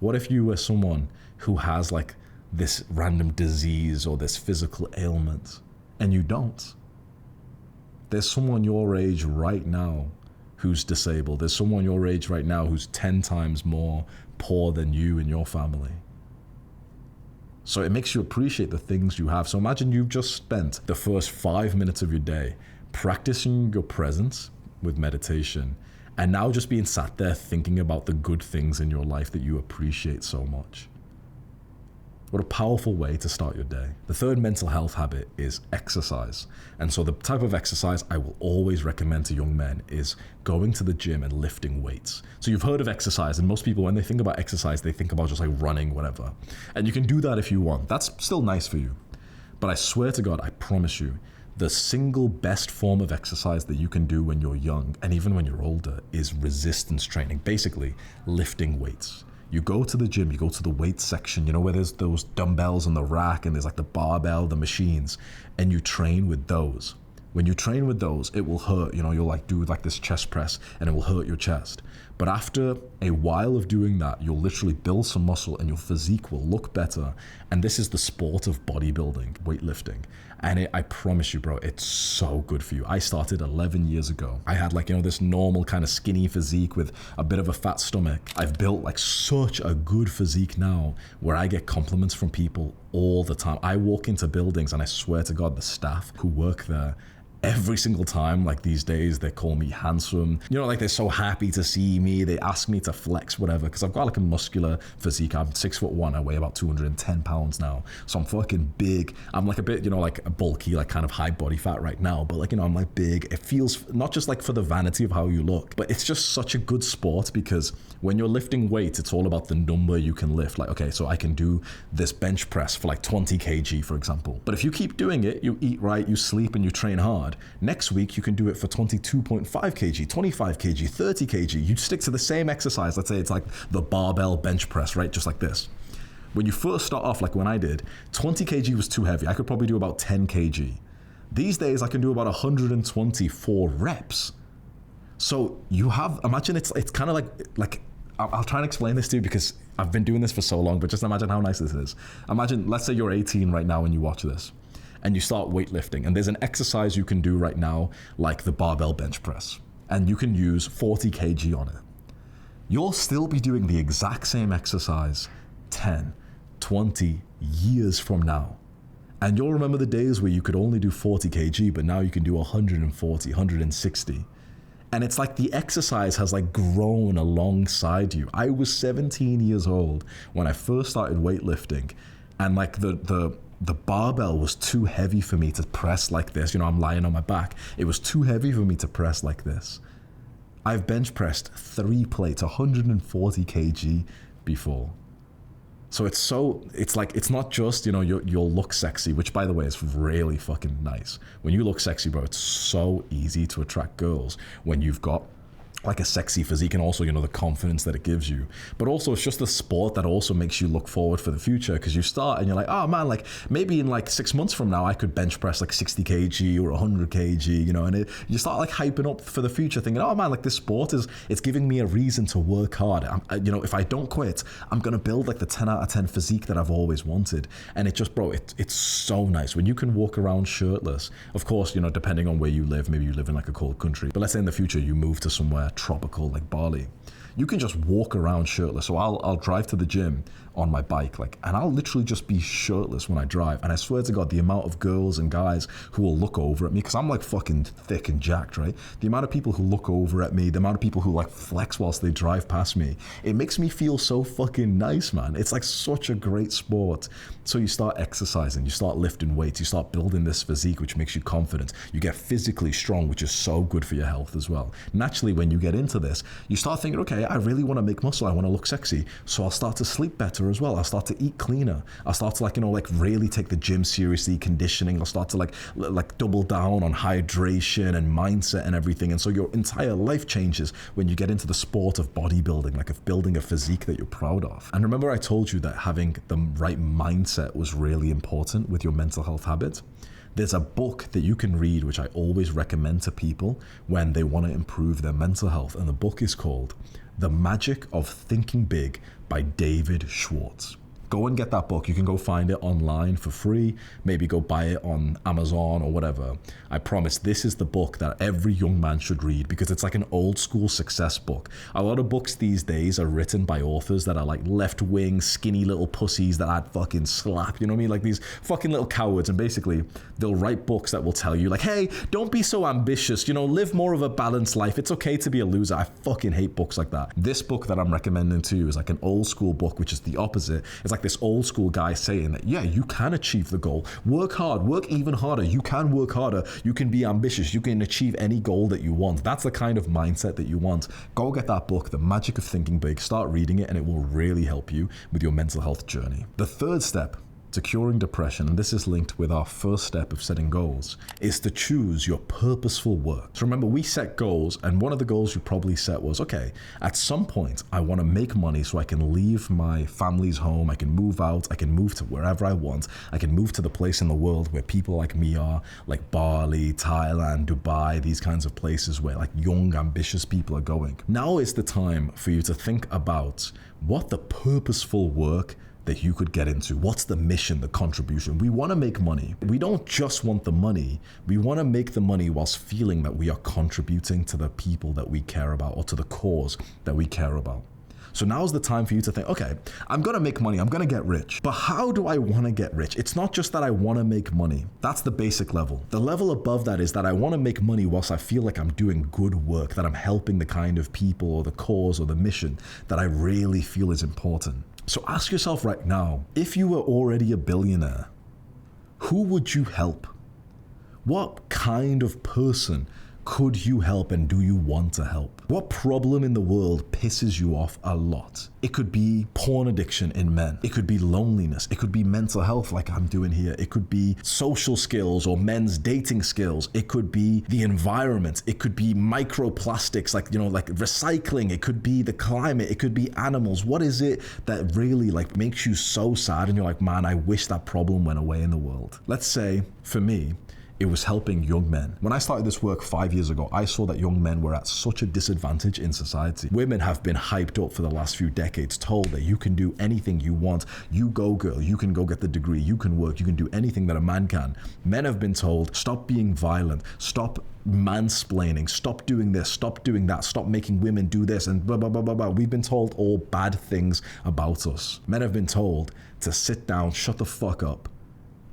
What if you were someone who has like this random disease or this physical ailment and you don't? There's someone your age right now who's disabled. There's someone your age right now who's 10 times more poor than you and your family. So it makes you appreciate the things you have. So imagine you've just spent the first 5 minutes of your day practicing your presence with meditation, and now just being sat there thinking about the good things in your life that you appreciate so much. What a powerful way to start your day. The third mental health habit is exercise. And so the type of exercise I will always recommend to young men is going to the gym and lifting weights. So you've heard of exercise, and most people, when they think about exercise, they think about just like running, whatever. And you can do that if you want. That's still nice for you. But I swear to God, I promise you, the single best form of exercise that you can do when you're young and even when you're older is resistance training, basically lifting weights. You go to the gym, you go to the weights section, you know, where there's those dumbbells on the rack and there's like the barbell, the machines, and you train with those. When you train with those, it will hurt, you know, you'll like do like this chest press and it will hurt your chest. But after a while of doing that, you'll literally build some muscle and your physique will look better. And this is the sport of bodybuilding, weightlifting. And I promise you, bro, it's so good for you. I started 11 years ago. I had like, you know, this normal kind of skinny physique with a bit of a fat stomach. I've built like such a good physique now where I get compliments from people all the time. I walk into buildings and I swear to God, the staff who work there, every single time, like these days, they call me handsome. You know, like they're so happy to see me. They ask me to flex, whatever, because I've got like a muscular physique. I'm 6'1". I weigh about 210 pounds now. So I'm fucking big. I'm like a bit, you know, like a bulky, like kind of high body fat right now. But like, you know, I'm like big. It feels not just like for the vanity of how you look, but it's just such a good sport because when you're lifting weights, it's all about the number you can lift. Like, okay, so I can do this bench press for like 20 kg, for example. But if you keep doing it, you eat right, you sleep and you train hard, next week you can do it for 22.5 kg, 25 kg, 30 kg. You stick to the same exercise. Let's say it's like the barbell bench press, right? Just like this. When you first start off, like when I did, 20 kg was too heavy. I could probably do about 10 kg. These days I can do about 124 reps. So you have, imagine it's kind of like I'll try and explain this to you because I've been doing this for so long, but just imagine how nice this is. Imagine, let's say you're 18 right now and you watch this and you start weightlifting, and there's an exercise you can do right now like the barbell bench press, and you can use 40 kg on it. You'll still be doing the exact same exercise 10, 20 years from now. And you'll remember the days where you could only do 40 kg, but now you can do 140, 160. And it's like the exercise has like grown alongside you. I was 17 years old when I first started weightlifting, and like the barbell was too heavy for me to press like this. You know, I'm lying on my back. It was too heavy for me to press like this. I've bench pressed 3 plates, 140 kg before. So it's like, it's not just, you know, you'll look sexy, which by the way is really fucking nice. When you look sexy, bro, it's so easy to attract girls when you've got like a sexy physique, and also, you know, the confidence that it gives you. But also it's just the sport that also makes you look forward for the future, because you start and you're like, oh man, like maybe in like 6 months from now I could bench press like 60 kg or 100 kg, you know, and you start like hyping up for the future, thinking, oh man, like this sport it's giving me a reason to work hard. You know, if I don't quit, I'm gonna build like the 10 out of 10 physique that I've always wanted. And it just, bro, it's so nice when you can walk around shirtless. Of course, you know, depending on where you live, maybe you live in like a cold country, but let's say in the future you move to somewhere tropical like Bali, you can just walk around shirtless. So I'll drive to the gym on my bike, like, and I'll literally just be shirtless when I drive. And I swear to God, the amount of girls and guys who will look over at me, because I'm like fucking thick and jacked, right? The amount of people who look over at me, the amount of people who like flex whilst they drive past me, it makes me feel so fucking nice, man. It's like such a great sport. So you start exercising, you start lifting weights, you start building this physique, which makes you confident. You get physically strong, which is so good for your health as well. Naturally, when you get into this, you start thinking, okay, okay, I really want to make muscle. I want to look sexy. So I'll start to sleep better as well. I'll start to eat cleaner. I'll start to really take the gym seriously, conditioning. I'll start to like double down on hydration and mindset and everything. And so your entire life changes when you get into the sport of bodybuilding, like of building a physique that you're proud of. And remember I told you that having the right mindset was really important with your mental health habits? There's a book that you can read, which I always recommend to people when they want to improve their mental health. And the book is called The Magic of Thinking Big by David Schwartz. Go and get that book. You can go find it online for free. Maybe go buy it on Amazon or whatever. I promise this is the book that every young man should read because it's like an old school success book. A lot of books these days are written by authors that are like left-wing, skinny little pussies that I'd fucking slap. You know what I mean? Like these fucking little cowards. And basically, they'll write books that will tell you like, hey, don't be so ambitious. You know, live more of a balanced life. It's okay to be a loser. I fucking hate books like that. This book that I'm recommending to you is like an old school book, which is the opposite. It's like this old school guy saying that, yeah, you can achieve the goal. Work hard, work even harder. You can work harder. You can be ambitious. You can achieve any goal that you want. That's the kind of mindset that you want. Go get that book, The Magic of Thinking Big. Start reading it and it will really help you with your mental health journey. The third step to curing depression, and this is linked with our first step of setting goals, is to choose your purposeful work. So remember, we set goals, and one of the goals you probably set was, okay, at some point, I want to make money so I can leave my family's home, I can move out, I can move to wherever I want, I can move to the place in the world where people like me are, like Bali, Thailand, Dubai, these kinds of places where like young, ambitious people are going. Now is the time for you to think about what the purposeful work that you could get into. What's the mission, the contribution? We want to make money. We don't just want the money. We want to make the money whilst feeling that we are contributing to the people that we care about or to the cause that we care about. So now's the time for you to think, okay, I'm going to make money. I'm going to get rich. But how do I want to get rich? It's not just that I want to make money. That's the basic level. The level above that is that I want to make money whilst I feel like I'm doing good work, that I'm helping the kind of people or the cause or the mission that I really feel is important. So ask yourself right now, if you were already a billionaire, who would you help? What kind of person could you help and do you want to help? What problem in the world pisses you off a lot? It could be porn addiction in men. It could be loneliness. It could be mental health like I'm doing here. It could be social skills or men's dating skills. It could be the environment. It could be microplastics like recycling. It could be the climate. It could be animals. What is it that really makes you so sad and you're like, man, I wish that problem went away in the world? Let's say for me, it was helping young men. When I started this work 5 years ago, I saw that young men were at such a disadvantage in society. Women have been hyped up for the last few decades, told that you can do anything you want. You go, girl, you can go get the degree, you can work, you can do anything that a man can. Men have been told, stop being violent, stop mansplaining, stop doing this, stop doing that, stop making women do this, and blah, blah, blah, blah, blah. We've been told all bad things about us. Men have been told to sit down, shut the fuck up,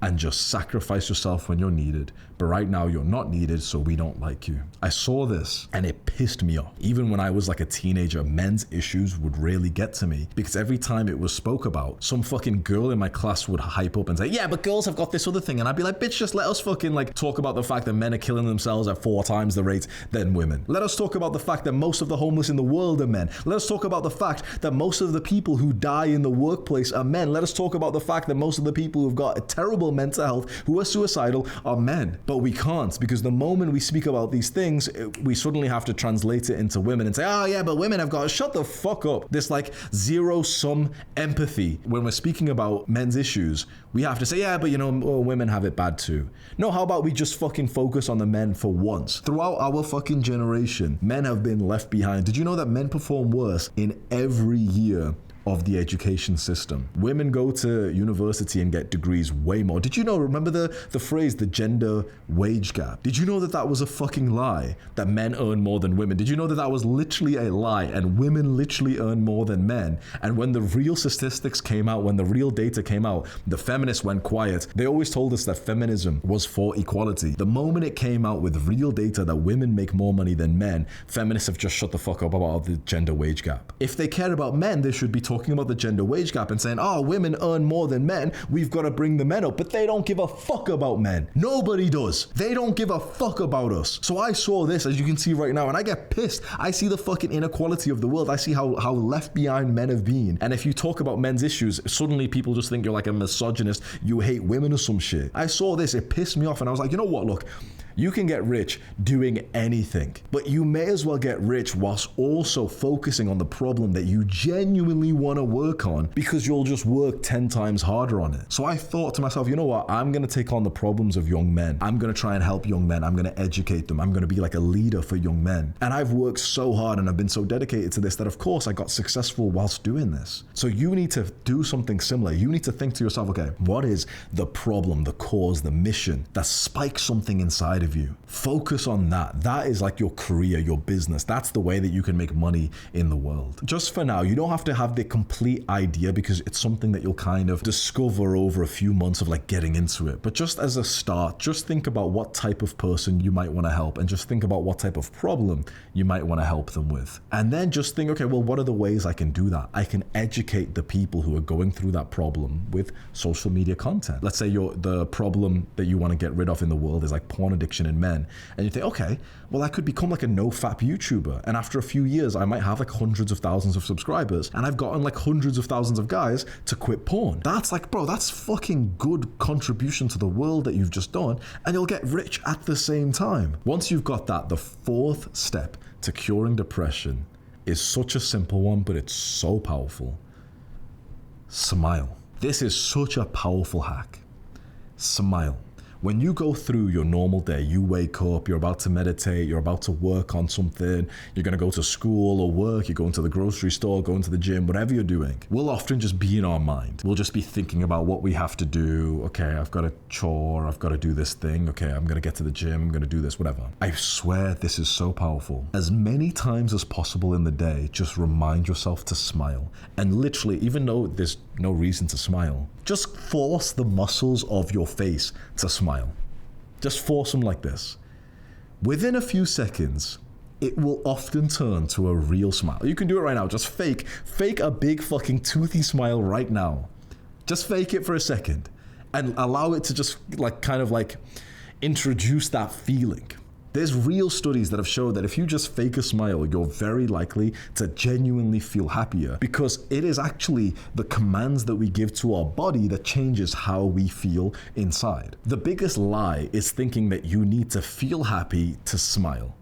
and just sacrifice yourself when you're needed. But right now you're not needed, so we don't like you. I saw this and it pissed me off. Even when I was like a teenager, men's issues would really get to me because every time it was spoke about, some fucking girl in my class would hype up and say, yeah, but girls have got this other thing. And I'd be like, bitch, just let us fucking talk about the fact that men are killing themselves at 4 times the rate than women. Let us talk about the fact that most of the homeless in the world are men. Let us talk about the fact that most of the people who die in the workplace are men. Let us talk about the fact that most of the people who've got a terrible mental health, who are suicidal, are men. But we can't, because the moment we speak about these things, we suddenly have to translate it into women and say, oh yeah, but women have got, shut the fuck up. This zero-sum empathy. When we're speaking about men's issues, we have to say, yeah, but women have it bad too. No, how about we just fucking focus on the men for once? Throughout our fucking generation, men have been left behind. Did you know that men perform worse in every year of the education system? Women go to university and get degrees way more. Did you know, remember the phrase, the gender wage gap? Did you know that that was a fucking lie, that men earn more than women? Did you know that that was literally a lie and women literally earn more than men? And when the real statistics came out, when the real data came out, the feminists went quiet. They always told us that feminism was for equality. The moment it came out with real data that women make more money than men, feminists have just shut the fuck up about the gender wage gap. If they care about men, they should be talking talking about the gender wage gap and saying, oh, women earn more than men, we've got to bring the men up. But they don't give a fuck about men. Nobody does. They don't give a fuck about us. So I saw this, as you can see right now, and I get pissed. I see the fucking inequality of the world. I see how left behind men have been. And if you talk about men's issues, suddenly people just think you're like a misogynist, you hate women or some shit. I saw this, it pissed me off, and I was like, you know what, look, you can get rich doing anything, but you may as well get rich whilst also focusing on the problem that you genuinely want to work on, because you'll just work 10 times harder on it. So I thought to myself, you know what, I'm going to take on the problems of young men. I'm going to try and help young men. I'm going to educate them. I'm going to be like a leader for young men. And I've worked so hard and I've been so dedicated to this that of course I got successful whilst doing this. So you need to do something similar. You need to think to yourself, okay, what is the problem, the cause, the mission that spikes something inside of you? Focus on that. That is like your career, your business. That's the way that you can make money in the world. Just for now, you don't have to have the complete idea, because it's something that you'll kind of discover over a few months of like getting into it. But just as a start, just think about what type of person you might want to help, and just think about what type of problem you might want to help them with. And then just think, okay, well, what are the ways I can do that? I can educate the people who are going through that problem with social media content. Let's say the problem that you want to get rid of in the world is like porn addiction in men. And you think, okay, well, I could become like a no-fap YouTuber. And after a few years, I might have like hundreds of thousands of subscribers. And I've gotten like hundreds of thousands of guys to quit porn. That's like, bro, that's fucking good contribution to the world that you've just done. And you'll get rich at the same time. Once you've got that, the fourth step to curing depression is such a simple one, but it's so powerful. Smile. This is such a powerful hack. Smile. When you go through your normal day, you wake up, you're about to meditate, you're about to work on something, you're going to go to school or work, you're going to the grocery store, going to the gym, whatever you're doing, we'll often just be in our mind. We'll just be thinking about what we have to do. Okay, I've got a chore, I've got to do this thing. Okay, I'm going to get to the gym, I'm going to do this, whatever. I swear this is so powerful. As many times as possible in the day, just remind yourself to smile. And literally, even though there's no reason to smile, just force the muscles of your face to smile. Just force them like this. Within a few seconds, it will often turn to a real smile. You can do it right now. Just fake a big fucking toothy smile right now. Just fake it for a second and allow it to just like kind of like introduce that feeling. There's real studies that have shown that if you just fake a smile, you're very likely to genuinely feel happier, because it is actually the commands that we give to our body that changes how we feel inside. The biggest lie is thinking that you need to feel happy to smile.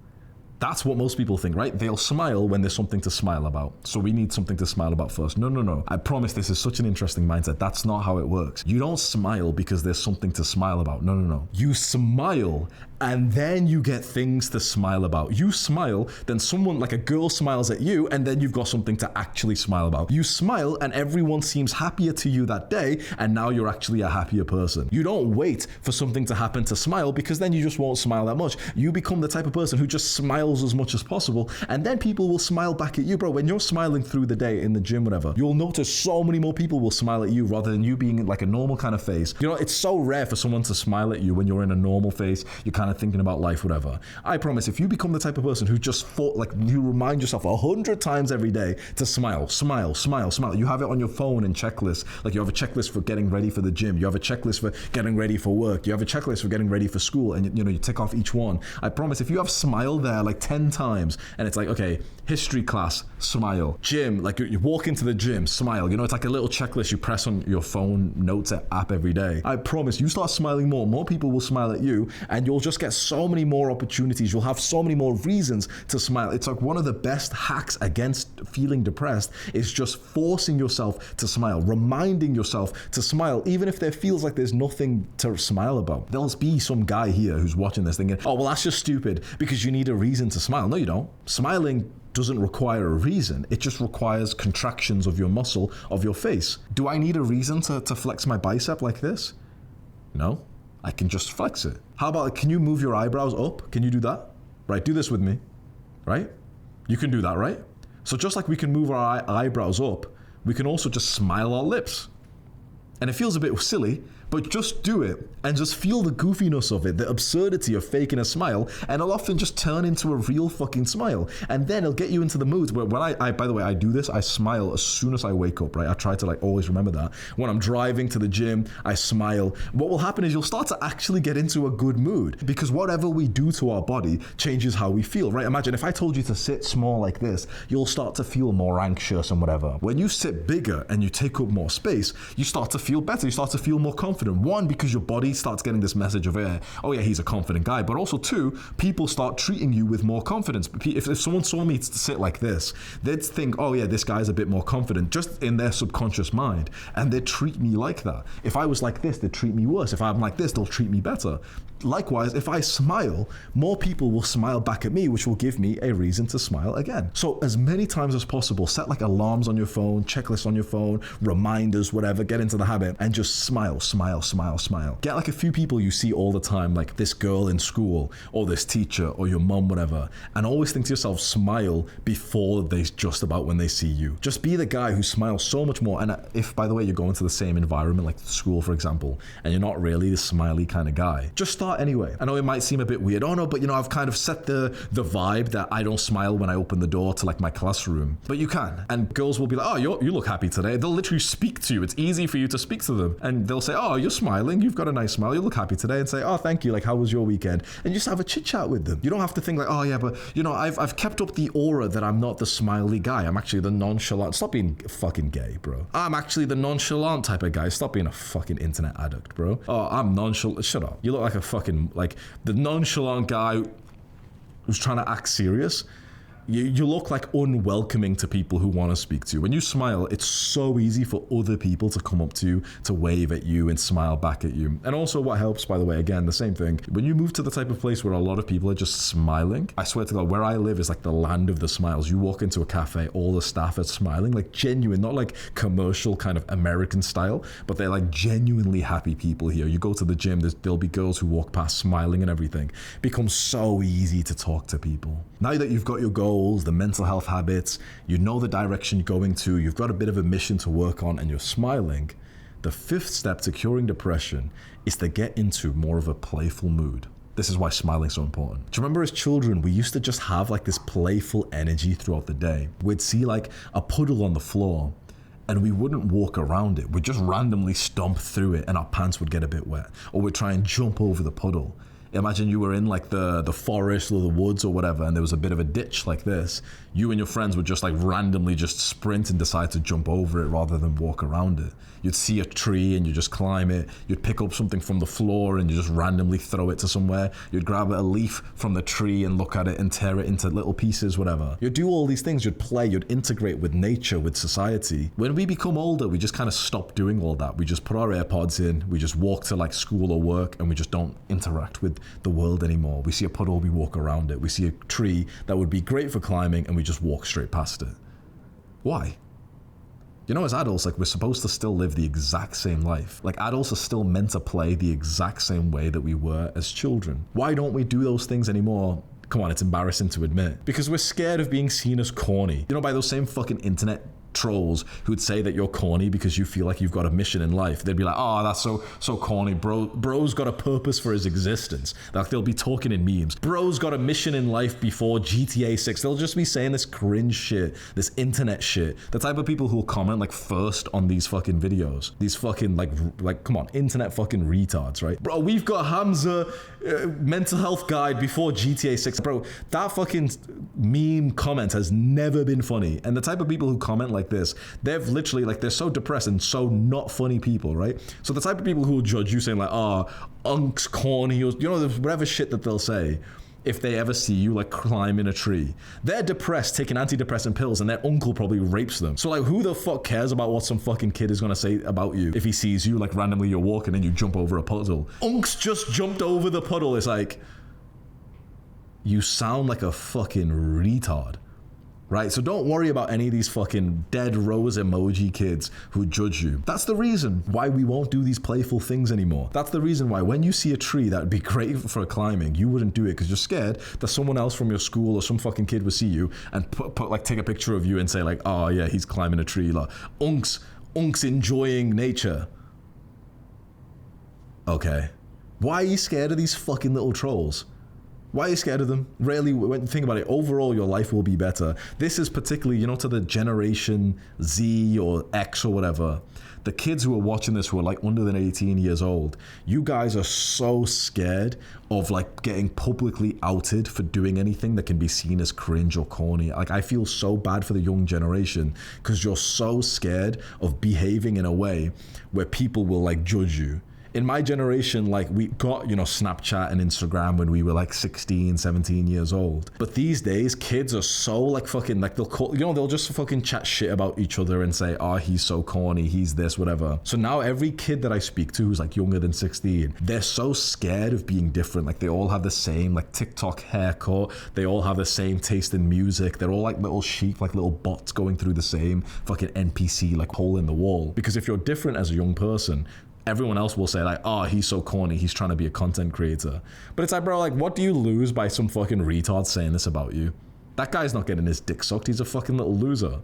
That's what most people think, right? They'll smile when there's something to smile about. So we need something to smile about first. No. I promise this is such an interesting mindset. That's not how it works. You don't smile because there's something to smile about. No. You smile and then you get things to smile about. You smile, then someone, like a girl, smiles at you, and then you've got something to actually smile about. You smile and everyone seems happier to you that day, and now you're actually a happier person. You don't wait for something to happen to smile, because then you just won't smile that much. You become the type of person who just smiles as much as possible, and then people will smile back at you. Bro, when you're smiling through the day in the gym, whatever, you'll notice so many more people will smile at you rather than you being like a normal kind of face. You know, it's so rare for someone to smile at you when you're in a normal face. You're kind of thinking about life, whatever. I promise, if you become the type of person who just you remind yourself 100 times every day to smile. You have it on your phone in checklists. Like you have a checklist for getting ready for the gym. You have a checklist for getting ready for work. You have a checklist for getting ready for school, and you tick off each one. I promise, if you have smile there like 10 times, and it's like, okay, history class, smile. Gym, like you walk into the gym, smile. It's like a little checklist you press on your phone notes app every day. I promise, you start smiling more people will smile at you, and you'll just get so many more opportunities. You'll have so many more reasons to smile. It's like one of the best hacks against feeling depressed is just forcing yourself to smile, reminding yourself to smile, even if there feels like there's nothing to smile about. There'll be some guy here who's watching this thinking, oh, well, that's just stupid because you need a reason to smile. No, you don't. Smiling doesn't require a reason. It just requires contractions of your muscle of your face. Do I need a reason to flex my bicep like this? No. I can just flex it. How about, can you move your eyebrows up? Can you do that? Right, do this with me, right? You can do that, right? So just like we can move our eyebrows up, we can also just smile our lips. And it feels a bit silly, But just do it and just feel the goofiness of it, the absurdity of faking a smile, and it'll often just turn into a real fucking smile. And then it'll get you into the mood where when I by the way, I do this, I smile as soon as I wake up, right? I try to like always remember that. When I'm driving to the gym, I smile. What will happen is you'll start to actually get into a good mood, because whatever we do to our body changes how we feel, right? Imagine if I told you to sit small like this, you'll start to feel more anxious and whatever. When you sit bigger and you take up more space, you start to feel better. You start to feel more confident. One, because your body starts getting this message of, oh yeah, he's a confident guy. But also two, people start treating you with more confidence. If someone saw me sit like this, they'd think, oh yeah, this guy's a bit more confident, just in their subconscious mind. And they'd treat me like that. If I was like this, they'd treat me worse. If I'm like this, they'll treat me better. Likewise, if I smile, more people will smile back at me, which will give me a reason to smile again. So as many times as possible, set like alarms on your phone, checklists on your phone, reminders, whatever, get into the habit and just smile, smile, smile, smile. Get like a few people you see all the time, like this girl in school or this teacher or your mom, whatever, and always think to yourself, smile before they just about when they see you. Just be the guy who smiles so much more. And if, by the way, you're going to the same environment, like school, for example, and you're not really the smiley kind of guy, just start anyway. I know it might seem a bit weird. Oh no, but you know, I've kind of set the vibe that I don't smile when I open the door to like my classroom, but you can. And girls will be like, oh, you look happy today. They'll literally speak to you. It's easy for you to speak to them. And they'll say, oh, you're smiling. You've got a nice smile. You look happy today. And say, oh, thank you. Like, how was your weekend? And just have a chit chat with them. You don't have to think like, oh yeah, but you know, I've kept up the aura that I'm not the smiley guy. I'm actually the nonchalant. Stop being fucking gay, bro. I'm actually the nonchalant type of guy. Stop being a fucking internet addict, bro. Oh, I'm nonchalant. Shut up. You look like a fucking, like the nonchalant guy who's trying to act serious. You look like unwelcoming to people who want to speak to you. When you smile, it's so easy for other people to come up to you, to wave at you and smile back at you. And also what helps, by the way, again, the same thing. When you move to the type of place where a lot of people are just smiling, I swear to God, where I live is like the land of the smiles. You walk into a cafe, all the staff are smiling, like genuine, not like commercial kind of American style, but they're like genuinely happy people here. You go to the gym, there'll be girls who walk past smiling and everything. It becomes so easy to talk to people. Now that you've got your goal, the mental health habits, you know the direction you're going to, you've got a bit of a mission to work on, and you're smiling, the fifth step to curing depression is to get into more of a playful mood. This is why smiling is so important. Do you remember as children, we used to just have like this playful energy throughout the day? We'd see like a puddle on the floor and we wouldn't walk around it. We'd just randomly stomp through it and our pants would get a bit wet. Or we'd try and jump over the puddle. Imagine you were in like the forest or the woods or whatever, and there was a bit of a ditch like this. You and your friends would just like randomly just sprint and decide to jump over it rather than walk around it. You'd see a tree and you just climb it. You'd pick up something from the floor and you just randomly throw it to somewhere. You'd grab a leaf from the tree and look at it and tear it into little pieces, whatever. You'd do all these things. You'd play, you'd integrate with nature, with society. When we become older, we just kind of stop doing all that. We just put our AirPods in, we just walk to like school or work, and we just don't interact with the world anymore. We see a puddle, we walk around it. We see a tree that would be great for climbing, and we just walk straight past it. Why? You know, as adults, like, we're supposed to still live the exact same life. Like, adults are still meant to play the exact same way that we were as children. Why don't we do those things anymore? Come on, it's embarrassing to admit. Because we're scared of being seen as corny. You know, by those same fucking internet trolls who'd say that you're corny because you feel like you've got a mission in life. They'd be like, oh, that's so corny. Bro's got a purpose for his existence. Like, they'll be talking in memes. Bro's got a mission in life before GTA 6. They'll just be saying this cringe shit, this internet shit. The type of people who'll comment like first on these fucking videos. These fucking like come on, internet fucking retards, right? Bro, we've got Hamza mental health guide before GTA 6. Bro, that fucking meme comment has never been funny. And the type of people who comment like this, they've literally, like, they're so depressed and so not funny people, right? So the type of people who will judge you saying like, oh, unk's corny, or, you know, whatever shit that they'll say, if they ever see you like climbing a tree, they're depressed, taking antidepressant pills, and their uncle probably rapes them. So like, who the fuck cares about what some fucking kid is gonna say about you if he sees you like randomly you're walking and you jump over a puddle? Unk's just jumped over the puddle. It's like, you sound like a fucking retard. Right? So don't worry about any of these fucking dead rose emoji kids who judge you. That's the reason why we won't do these playful things anymore. That's the reason why when you see a tree that would be great for climbing, you wouldn't do it because you're scared that someone else from your school or some fucking kid will see you and take a picture of you and say like, oh yeah, he's climbing a tree. Like, unk's enjoying nature. Okay. Why are you scared of these fucking little trolls? Why are you scared of them? Really, when you think about it, overall, your life will be better. This is particularly, to the generation Z or X or whatever. The kids who are watching this who are like under than 18 years old, you guys are so scared of like getting publicly outed for doing anything that can be seen as cringe or corny. Like, I feel so bad for the young generation because you're so scared of behaving in a way where people will like judge you. In my generation, like, we got, Snapchat and Instagram when we were like 16, 17 years old. But these days, kids are so like fucking, like, they'll call, they'll just fucking chat shit about each other and say, oh, he's so corny, he's this, whatever. So now every kid that I speak to who's like younger than 16, they're so scared of being different. Like, they all have the same like TikTok haircut. They all have the same taste in music. They're all like little sheep, like little bots going through the same fucking NPC, like hole in the wall. Because if you're different as a young person, everyone else will say like, oh, he's so corny, he's trying to be a content creator. But it's like, bro, like, what do you lose by some fucking retard saying this about you? That guy's not getting his dick sucked. He's a fucking little loser.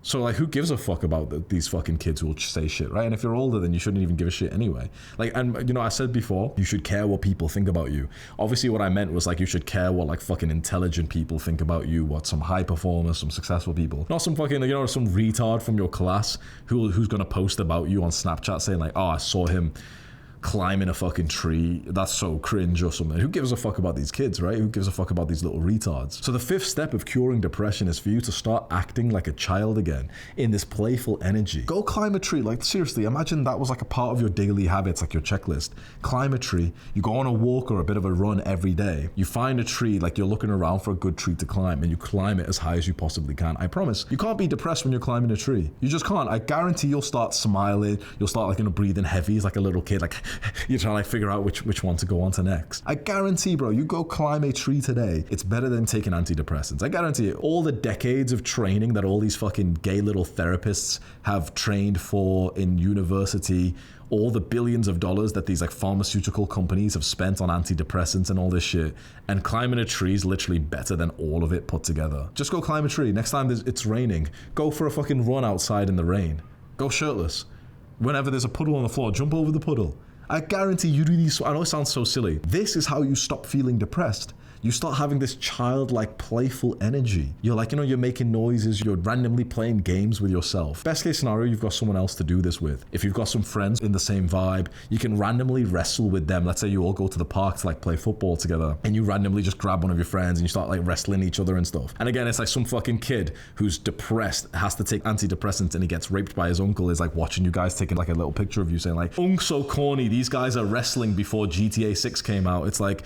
So like, who gives a fuck about these fucking kids who will say shit, right? And if you're older, then you shouldn't even give a shit anyway. Like, and I said before, you should care what people think about you. Obviously what I meant was like, you should care what like fucking intelligent people think about you, what some high performers, some successful people, not some fucking, some retard from your class who's gonna post about you on Snapchat saying like, oh, I saw him climbing a fucking tree, that's so cringe or something. Who gives a fuck about these kids, right? Who gives a fuck about these little retards? So the fifth step of curing depression is for you to start acting like a child again, in this playful energy. Go climb a tree. Like, seriously, imagine that was like a part of your daily habits, like your checklist. Climb a tree. You go on a walk or a bit of a run every day. You find a tree, like you're looking around for a good tree to climb, and you climb it as high as you possibly can. I promise, you can't be depressed when you're climbing a tree. You just can't. I guarantee you'll start smiling. You'll start like, breathing heavy as like a little kid, like you're trying to like figure out which one to go on to next. I guarantee, bro, you go climb a tree today, it's better than taking antidepressants. I guarantee it. All the decades of training that all these fucking gay little therapists have trained for in university, all the billions of dollars that these like pharmaceutical companies have spent on antidepressants and all this shit, and climbing a tree is literally better than all of it put together. Just go climb a tree. Next time it's raining, go for a fucking run outside in the rain. Go shirtless. Whenever there's a puddle on the floor, jump over the puddle. I guarantee you do these. I know it sounds so silly. This is how you stop feeling depressed. You start having this childlike, playful energy. You're like, you're making noises, you're randomly playing games with yourself. Best case scenario, you've got someone else to do this with. If you've got some friends in the same vibe, you can randomly wrestle with them. Let's say you all go to the park to like play football together, and you randomly just grab one of your friends and you start like wrestling each other and stuff. And again, it's like some fucking kid who's depressed, has to take antidepressants, and he gets raped by his uncle, is like watching you guys taking like a little picture of you saying like, "Unk so corny, these guys are wrestling before GTA 6 came out." It's like,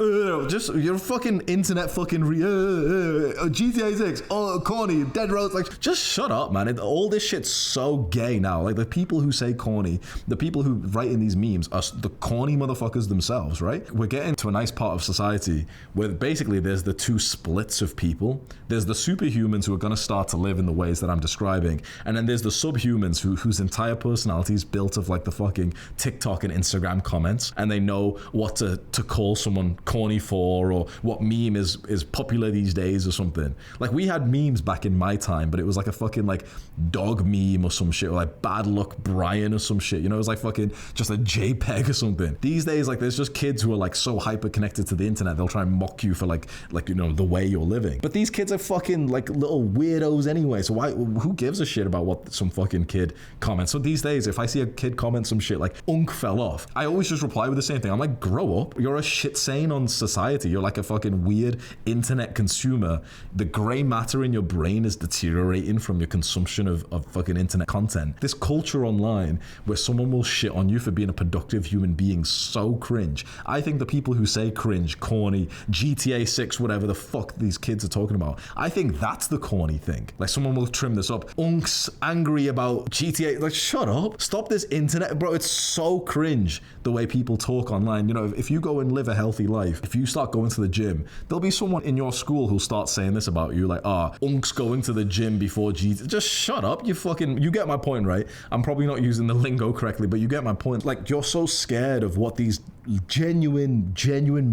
just, you're fucking internet fucking GTA 6, oh, corny, dead roads. Like, just shut up, man. All this shit's so gay now. Like, the people who say corny, the people who write in these memes are the corny motherfuckers themselves, right? We're getting to a nice part of society where basically there's the two splits of people. There's the superhumans who are going to start to live in the ways that I'm describing, and then there's the subhumans whose entire personality is built of like the fucking TikTok and Instagram comments, and they know what to call someone corny for, or what meme is popular these days or something. Like, we had memes back in my time, but it was like a fucking like dog meme or some shit, or like bad luck Brian or some shit, it was like fucking just a JPEG or something. These days, like, there's just kids who are like so hyper connected to the internet, they'll try and mock you for like the way you're living. But these kids are fucking like little weirdos anyway, so who gives a shit about what some fucking kid comments? So these days, if I see a kid comment some shit like "unk fell off," I always just reply with the same thing. I'm like, grow up. You're a shit saying on society. You're like a fucking weird internet consumer. The gray matter in your brain is deteriorating from your consumption of fucking internet content. This culture online where someone will shit on you for being a productive human being, so cringe. I think the people who say cringe, corny, GTA 6, whatever the fuck these kids are talking about, I think that's the corny thing. Like, someone will trim this up. Unks angry about GTA. Like, shut up. Stop this internet, bro. It's so cringe the way people talk online. If you go and live a healthy life, if you start going to the gym, there'll be someone in your school who'll start saying this about you, like, Unk's going to the gym before GTA. Just shut up. You get my point, right? I'm probably not using the lingo correctly, but you get my point. Like, you're so scared of what these genuine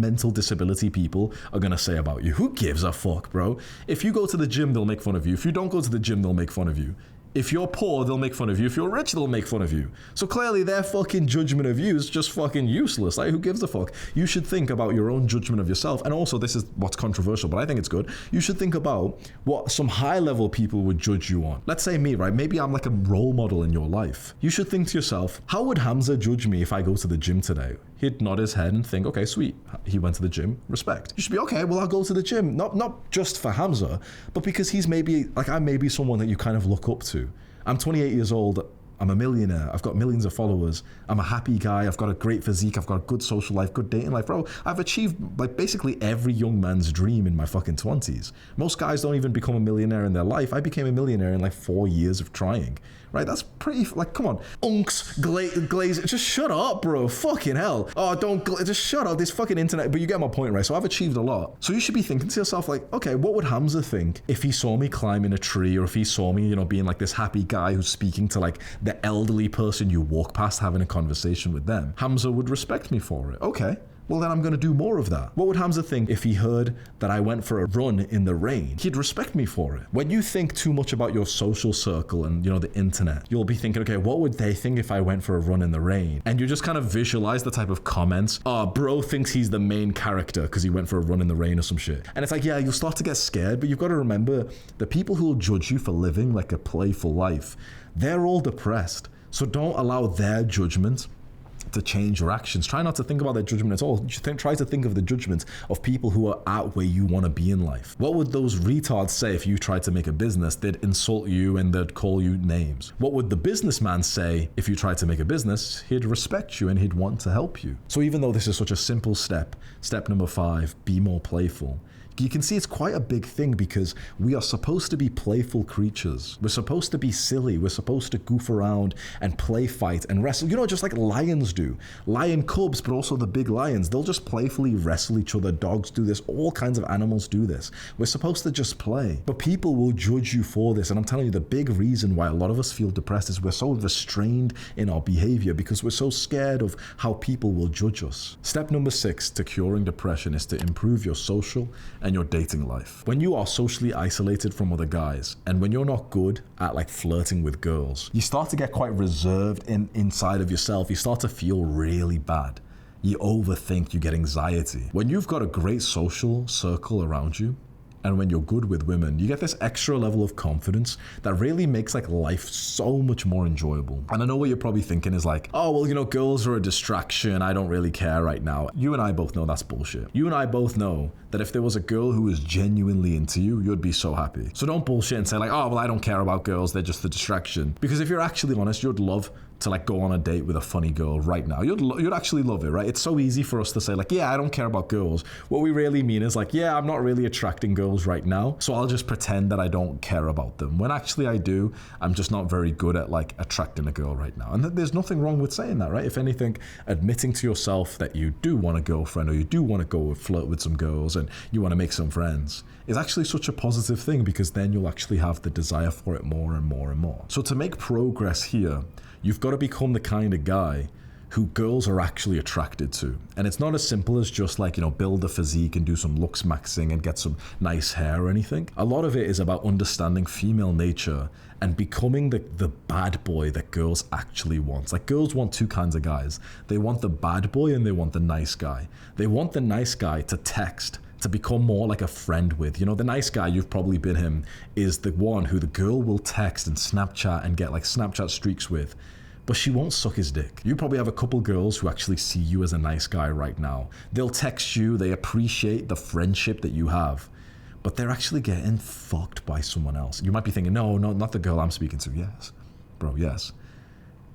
mental disability people are gonna say about you. Who gives a fuck, bro? If you go to the gym, they'll make fun of you. If you don't go to the gym, they'll make fun of you. If you're poor, they'll make fun of you. If you're rich, they'll make fun of you. So clearly their fucking judgment of you is just fucking useless. Like, who gives a fuck? You should think about your own judgment of yourself. And also, this is what's controversial, but I think it's good. You should think about what some high-level people would judge you on. Let's say me, right? Maybe I'm like a role model in your life. You should think to yourself, how would Hamza judge me if I go to the gym today? He'd nod his head and think, okay, sweet. He went to the gym, respect. You should be, okay, well, I'll go to the gym. Not just for Hamza, but because he's maybe, like, I may be someone that you kind of look up to. I'm 28 years old. I'm a millionaire. I've got millions of followers. I'm a happy guy. I've got a great physique. I've got a good social life, good dating life. Bro, I've achieved like basically every young man's dream in my fucking 20s. Most guys don't even become a millionaire in their life. I became a millionaire in like 4 years of trying. Right? That's pretty, like, come on. Unks, glaze, just shut up, bro. Fucking hell. Oh, just shut up. This fucking internet. But you get my point, right? So I've achieved a lot. So you should be thinking to yourself, like, okay, what would Hamza think if he saw me climbing a tree, or if he saw me, you know, being like this happy guy who's speaking to like the elderly person you walk past, having a conversation with them? Hamza would respect me for it. Okay. Well, then I'm going to do more of that. What would Hamza think if he heard that I went for a run in the rain? He'd respect me for it. When you think too much about your social circle and, you know, the internet, you'll be thinking, okay, what would they think if I went for a run in the rain? And you just kind of visualize the type of comments. Oh, bro thinks he's the main character because he went for a run in the rain or some shit. And it's like, yeah, you'll start to get scared, but you've got to remember the people who will judge you for living like a playful life, they're all depressed. So don't allow their judgment to change your actions. Try not to think about their judgment at all. Try to think of the judgment of people who are at where you want to be in life. What would those retards say if you tried to make a business? They'd insult you and they'd call you names. What would the businessman say if you tried to make a business? He'd respect you and he'd want to help you. So even though this is such a simple step number 5, be more playful, you can see it's quite a big thing because we are supposed to be playful creatures. We're supposed to be silly. We're supposed to goof around and play fight and wrestle. You know, just like lions do. Lion cubs, but also the big lions. They'll just playfully wrestle each other. Dogs do this. All kinds of animals do this. We're supposed to just play. But people will judge you for this. And I'm telling you, the big reason why a lot of us feel depressed is we're so restrained in our behavior because we're so scared of how people will judge us. Step number 6 to curing depression is to improve your social and your dating life. When you are socially isolated from other guys, and when you're not good at like flirting with girls, you start to get quite reserved inside of yourself. You start to feel really bad. You overthink, you get anxiety. When you've got a great social circle around you, and when you're good with women, you get this extra level of confidence that really makes like life so much more enjoyable. And I know what you're probably thinking is like, oh, well, you know, girls are a distraction. I don't really care right now. You and I both know that's bullshit. You and I both know that if there was a girl who was genuinely into you, you'd be so happy. So don't bullshit and say like, oh, well, I don't care about girls. They're just a distraction. Because if you're actually honest, you'd love to like go on a date with a funny girl right now. You'd actually love it, right? It's so easy for us to say like, yeah, I don't care about girls. What we really mean is like, yeah, I'm not really attracting girls right now, so I'll just pretend that I don't care about them. When actually I do. I'm just not very good at like attracting a girl right now. And there's nothing wrong with saying that, right? If anything, admitting to yourself that you do want a girlfriend or you do want to go flirt with some girls and you want to make some friends is actually such a positive thing, because then you'll actually have the desire for it more and more and more. So to make progress here, you've got to become the kind of guy who girls are actually attracted to. And it's not as simple as just like, you know, build a physique and do some looks maxing and get some nice hair or anything. A lot of it is about understanding female nature and becoming the bad boy that girls actually want. Like, girls want two kinds of guys. They want the bad boy and they want the nice guy. They want the nice guy to text, to become more like a friend with. You know, the nice guy, you've probably been him, is the one who the girl will text and Snapchat and get like Snapchat streaks with, but she won't suck his dick. You probably have a couple girls who actually see you as a nice guy right now. They'll text you, they appreciate the friendship that you have, but they're actually getting fucked by someone else. You might be thinking, no, not the girl I'm speaking to. Yes, bro, yes.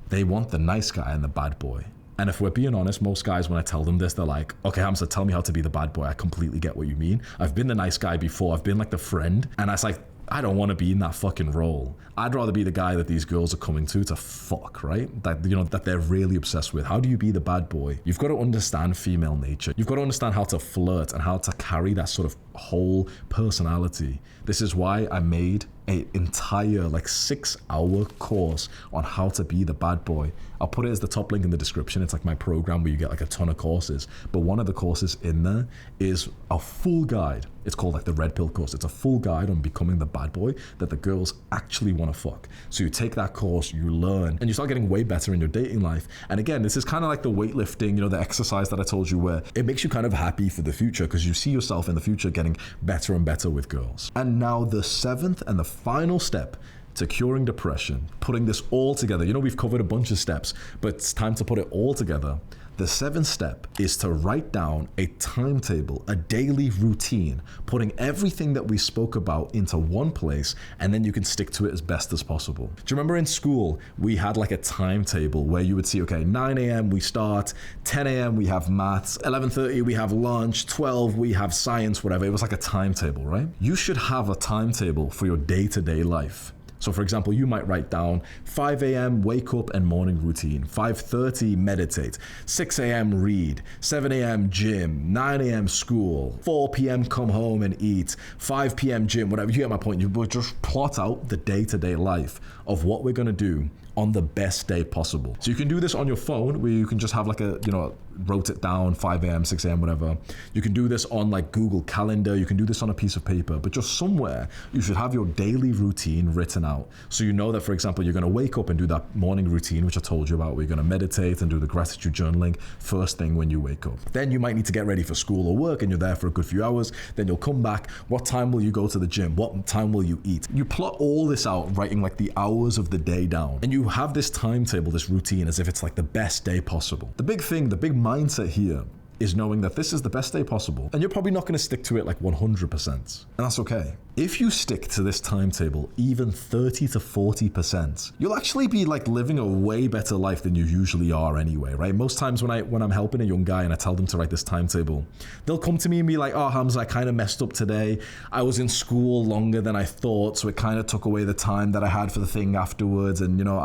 They want the nice guy and the bad boy. And if we're being honest, most guys, when I tell them this, they're like, okay, Hamza, tell me how to be the bad boy. I completely get what you mean. I've been the nice guy before. I've been like the friend. And I was like, I don't want to be in that fucking role. I'd rather be the guy that these girls are coming to fuck, right? That, you know, that they're really obsessed with. How do you be the bad boy? You've got to understand female nature. You've got to understand how to flirt and how to carry that sort of whole personality. This is why I made an entire like 6-hour course on how to be the bad boy. I'll put it as the top link in the description. It's like my program where you get like a ton of courses, but one of the courses in there is a full guide. It's called like the red pill course. It's a full guide on becoming the bad boy that the girls actually want to fuck. So you take that course, you learn, and you start getting way better in your dating life. And again, this is kind of like the weightlifting, you know, the exercise that I told you, where it makes you kind of happy for the future because you see yourself in the future getting better and better with girls. And now the 7th and the final step to curing depression, putting this all together. You know, we've covered a bunch of steps, but it's time to put it all together. The 7th step is to write down a timetable, a daily routine, putting everything that we spoke about into one place, and then you can stick to it as best as possible. Do you remember in school, we had like a timetable where you would see, okay, 9 a.m. we start, 10 a.m. we have maths, 11:30 we have lunch, 12 we have science, whatever. It was like a timetable, right? You should have a timetable for your day-to-day life. So for example, you might write down 5 a.m. wake up and morning routine, 5:30 meditate, 6 a.m. read, 7 a.m. gym, 9 a.m. school, 4 p.m. come home and eat, 5 p.m. gym, whatever. You get my point. You would just plot out the day-to-day life of what we're going to do on the best day possible. So you can do this on your phone where you can just have like a, you know, wrote it down, 5 a.m., 6 a.m., whatever. You can do this on like Google Calendar. You can do this on a piece of paper, but just somewhere you should have your daily routine written out. So you know that, for example, you're going to wake up and do that morning routine, which I told you about, where you're going to meditate and do the gratitude journaling first thing when you wake up. Then you might need to get ready for school or work and you're there for a good few hours. Then you'll come back. What time will you go to the gym? What time will you eat? You plot all this out, writing like the hours of the day down. And you have this timetable, this routine, as if it's like the best day possible. The big thing, the big mindset here is knowing that this is the best day possible, and you're probably not going to stick to it like 100%, and that's okay. If you stick to this timetable even 30 to 40%, you'll actually be like living a way better life than you usually are anyway, right? Most times when I'm helping a young guy and I tell them to write this timetable, they'll come to me and be like, oh, Hamza, I kind of messed up today. I was in school longer than I thought, so it kind of took away the time that I had for the thing afterwards, and you know,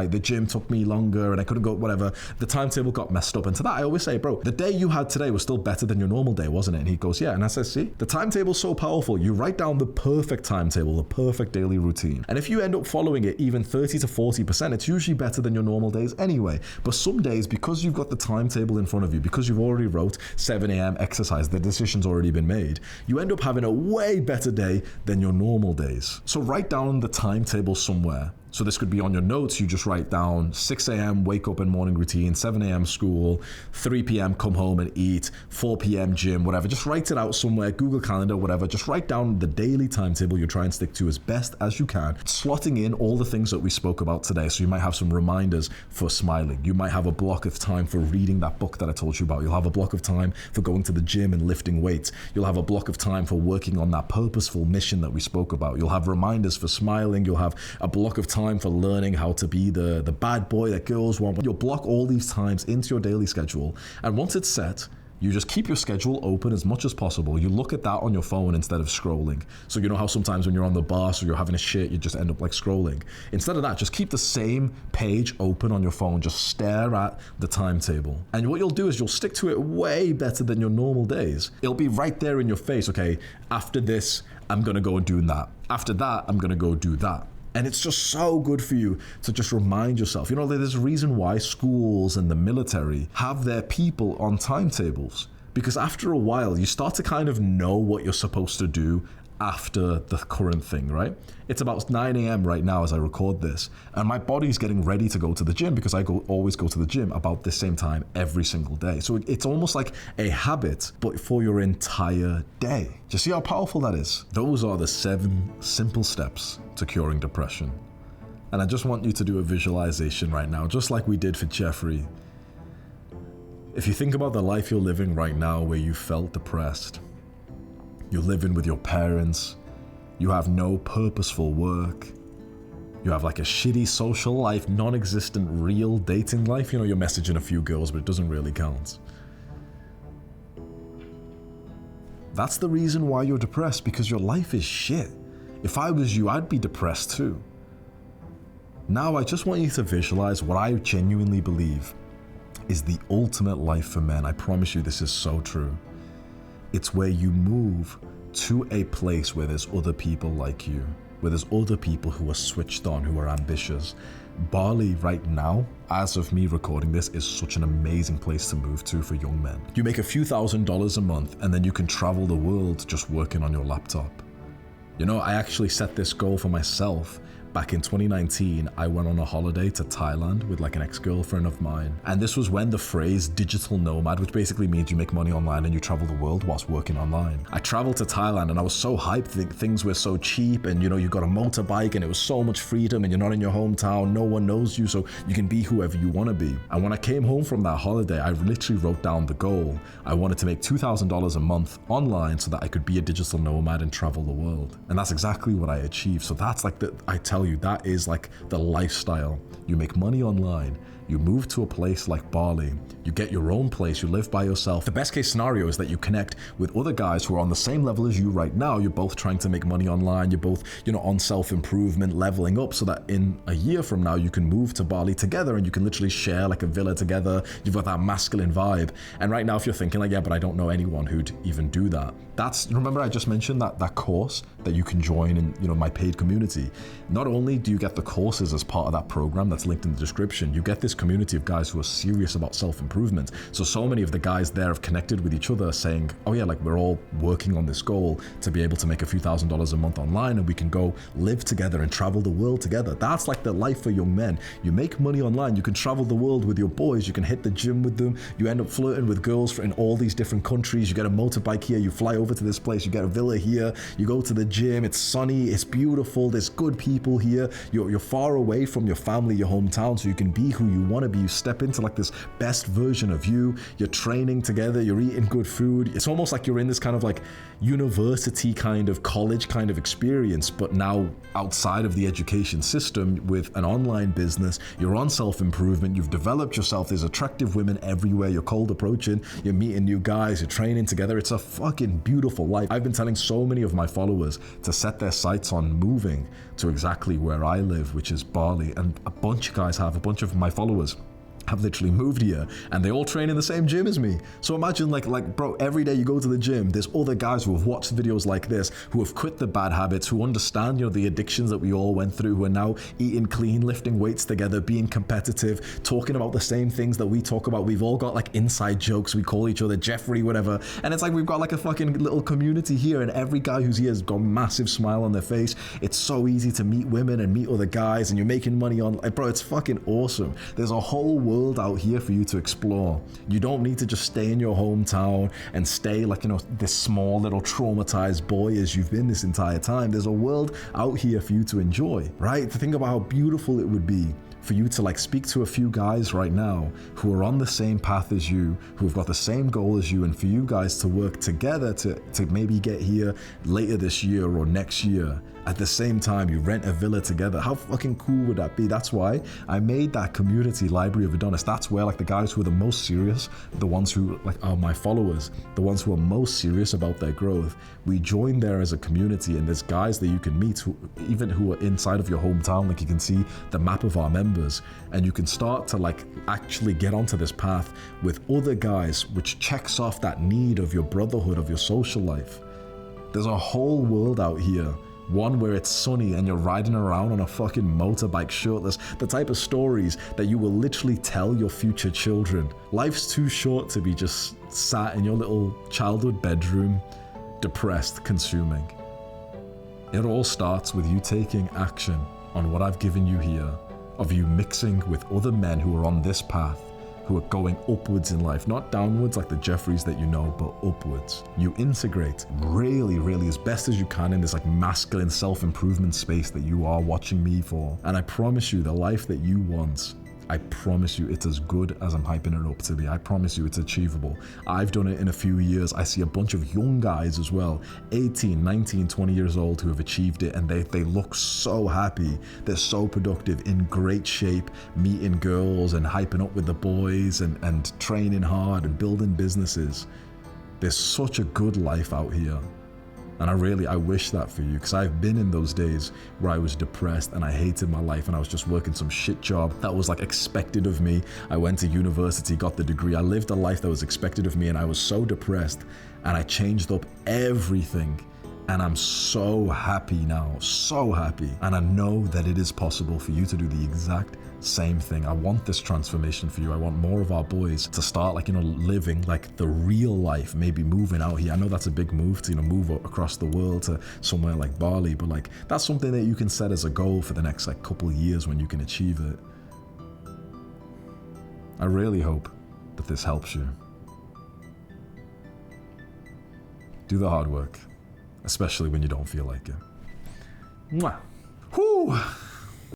the gym took me longer and I couldn't go, whatever. The timetable got messed up. And to that, I always say, bro, the day you had today was still better than your normal day, wasn't it? And he goes, yeah. And I said, see, the timetable's so powerful. You write down the perfect timetable, the perfect daily routine. And if you end up following it even 30 to 40%, it's usually better than your normal days anyway. But some days, because you've got the timetable in front of you, because you've already wrote 7 a.m. exercise, the decision's already been made, you end up having a way better day than your normal days. So write down the timetable somewhere. So this could be on your notes. You just write down 6 a.m. wake up and morning routine, 7 a.m. school, 3 p.m. come home and eat, 4 p.m. gym, whatever. Just write it out somewhere, Google Calendar, whatever. Just write down the daily timetable you try and stick to as best as you can, slotting in all the things that we spoke about today. So you might have some reminders for smiling. You might have a block of time for reading that book that I told you about. You'll have a block of time for going to the gym and lifting weights. You'll have a block of time for working on that purposeful mission that we spoke about. You'll have reminders for smiling. You'll have a block of time for learning how to be the bad boy that girls want. You'll block all these times into your daily schedule, and once it's set, you just keep your schedule open as much as possible. You look at that on your phone instead of scrolling. So you know how sometimes when you're on the bus or you're having a shit, you just end up like scrolling. Instead of that, just keep the same page open on your phone. Just stare at the timetable. And what you'll do is you'll stick to it way better than your normal days. It'll be right there in your face. Okay, after this, I'm going to go and do that. After that, I'm going to go do that. And it's just so good for you to just remind yourself. You know, there's a reason why schools and the military have their people on timetables. Because after a while, you start to kind of know what you're supposed to do after the current thing, right? It's about 9 a.m. right now as I record this, and my body's getting ready to go to the gym because I always go to the gym about the same time every single day. So it's almost like a habit, but for your entire day. Do you see how powerful that is? Those are the 7 simple steps to curing depression. And I just want you to do a visualization right now, just like we did for Jeffrey. If you think about the life you're living right now where you felt depressed, you're living with your parents, you have no purposeful work, you have like a shitty social life, non-existent real dating life. You know, you're messaging a few girls, but it doesn't really count. That's the reason why you're depressed, because your life is shit. If I was you, I'd be depressed too. Now, I just want you to visualize what I genuinely believe is the ultimate life for men. I promise you this is so true. It's where you move to a place where there's other people like you, where there's other people who are switched on, who are ambitious. Bali right now, as of me recording this, is such an amazing place to move to for young men. You make a few $1,000s a month and then you can travel the world just working on your laptop. You know, I actually set this goal for myself. Back in 2019, I went on a holiday to Thailand with like an ex-girlfriend of mine. And this was when the phrase digital nomad, which basically means you make money online and you travel the world whilst working online. I traveled to Thailand and I was so hyped, things were so cheap, and you know, you got a motorbike and it was so much freedom, and you're not in your hometown, no one knows you, so you can be whoever you want to be. And when I came home from that holiday, I literally wrote down the goal. I wanted to make $2,000 a month online so that I could be a digital nomad and travel the world. And that's exactly what I achieved. So that's like I tell you, that is like the lifestyle. You make money online, you move to a place like Bali, you get your own place, you live by yourself. The best case scenario is that you connect with other guys who are on the same level as you right now. You're both trying to make money online, you're both, you know, on self-improvement, leveling up, so that in a year from now you can move to Bali together and you can literally share like a villa together. You've got that masculine vibe. And right now if you're thinking like, yeah, but I don't know anyone who'd even do that, remember I just mentioned that course that you can join in, you know, my paid community. Not only do you get the courses as part of that program that's linked in the description, you get this community of guys who are serious about self-improvement. So many of the guys there have connected with each other saying, oh yeah, like we're all working on this goal to be able to make a few $1,000s a month online, and we can go live together and travel the world together. That's like the life for young men. You make money online, you can travel the world with your boys, you can hit the gym with them, you end up flirting with girls in all these different countries, you get a motorbike here, you fly over to this place, you get a villa here, you go to the gym, it's sunny, it's beautiful, there's good people here, you're far away from your family, your hometown, so you can be who you want to be. You step into like this best version of you, you're training together, you're eating good food. It's almost like you're in this kind of like university kind of college kind of experience, but now outside of the education system with an online business. You're on self-improvement, you've developed yourself, there's attractive women everywhere, you're cold approaching, you're meeting new guys, you're training together. It's a fucking beautiful life. I've been telling so many of my followers to set their sights on moving to exactly where I live, which is Bali, and a bunch of my followers have literally moved here, and they all train in the same gym as me. So imagine like bro, every day you go to the gym, there's other guys who have watched videos like this, who have quit the bad habits, who understand, you know, the addictions that we all went through, who are now eating clean, lifting weights together, being competitive, talking about the same things that we talk about. We've all got like inside jokes, we call each other Jeffrey, whatever, and it's like we've got like a fucking little community here, and every guy who's here has got a massive smile on their face. It's so easy to meet women and meet other guys, and you're making money on, like, bro, it's fucking awesome. There's a whole world out here for you to explore. You don't need to just stay in your hometown and stay like, you know, this small little traumatized boy as you've been this entire time. There's a world out here for you to enjoy, right? To think about how beautiful it would be for you to like speak to a few guys right now who are on the same path as you, who have got the same goal as you, and for you guys to work together to maybe get here later this year or next year. At the same time, you rent a villa together. How fucking cool would that be? That's why I made that community, Library of Adonis. That's where like the guys who are the most serious, the ones who like are my followers, the ones who are most serious about their growth, we join there as a community. And there's guys that you can meet who are inside of your hometown. Like you can see the map of our members, and you can start to like actually get onto this path with other guys, which checks off that need of your brotherhood, of your social life. There's a whole world out here. One where it's sunny and you're riding around on a fucking motorbike shirtless. The type of stories that you will literally tell your future children. Life's too short to be just sat in your little childhood bedroom, depressed, consuming. It all starts with you taking action on what I've given you here, of you mixing with other men who are on this path, who are going upwards in life, not downwards like the Jeffreys that you know, but upwards. You integrate really, really as best as you can in this like masculine self-improvement space that you are watching me for. And I promise you, the life that you want, I promise you it's as good as I'm hyping it up to be. I promise you it's achievable. I've done it in a few years. I see a bunch of young guys as well, 18, 19, 20 years old, who have achieved it, and they look so happy. They're so productive, in great shape, meeting girls and hyping up with the boys and training hard and building businesses. There's such a good life out here. And I wish that for you, because I've been in those days where I was depressed and I hated my life and I was just working some shit job that was like expected of me. I went to university, got the degree. I lived a life that was expected of me, and I was so depressed, and I changed up everything. And I'm so happy now, so happy. And I know that it is possible for you to do the exact same thing. I want this transformation for you. I want more of our boys to start living like the real life, maybe moving out here. I know that's a big move to, move across the world to somewhere like Bali, but like that's something that you can set as a goal for the next like couple of years when you can achieve it. I really hope that this helps you. Do the hard work, especially when you don't feel like it. Mwah. Whew.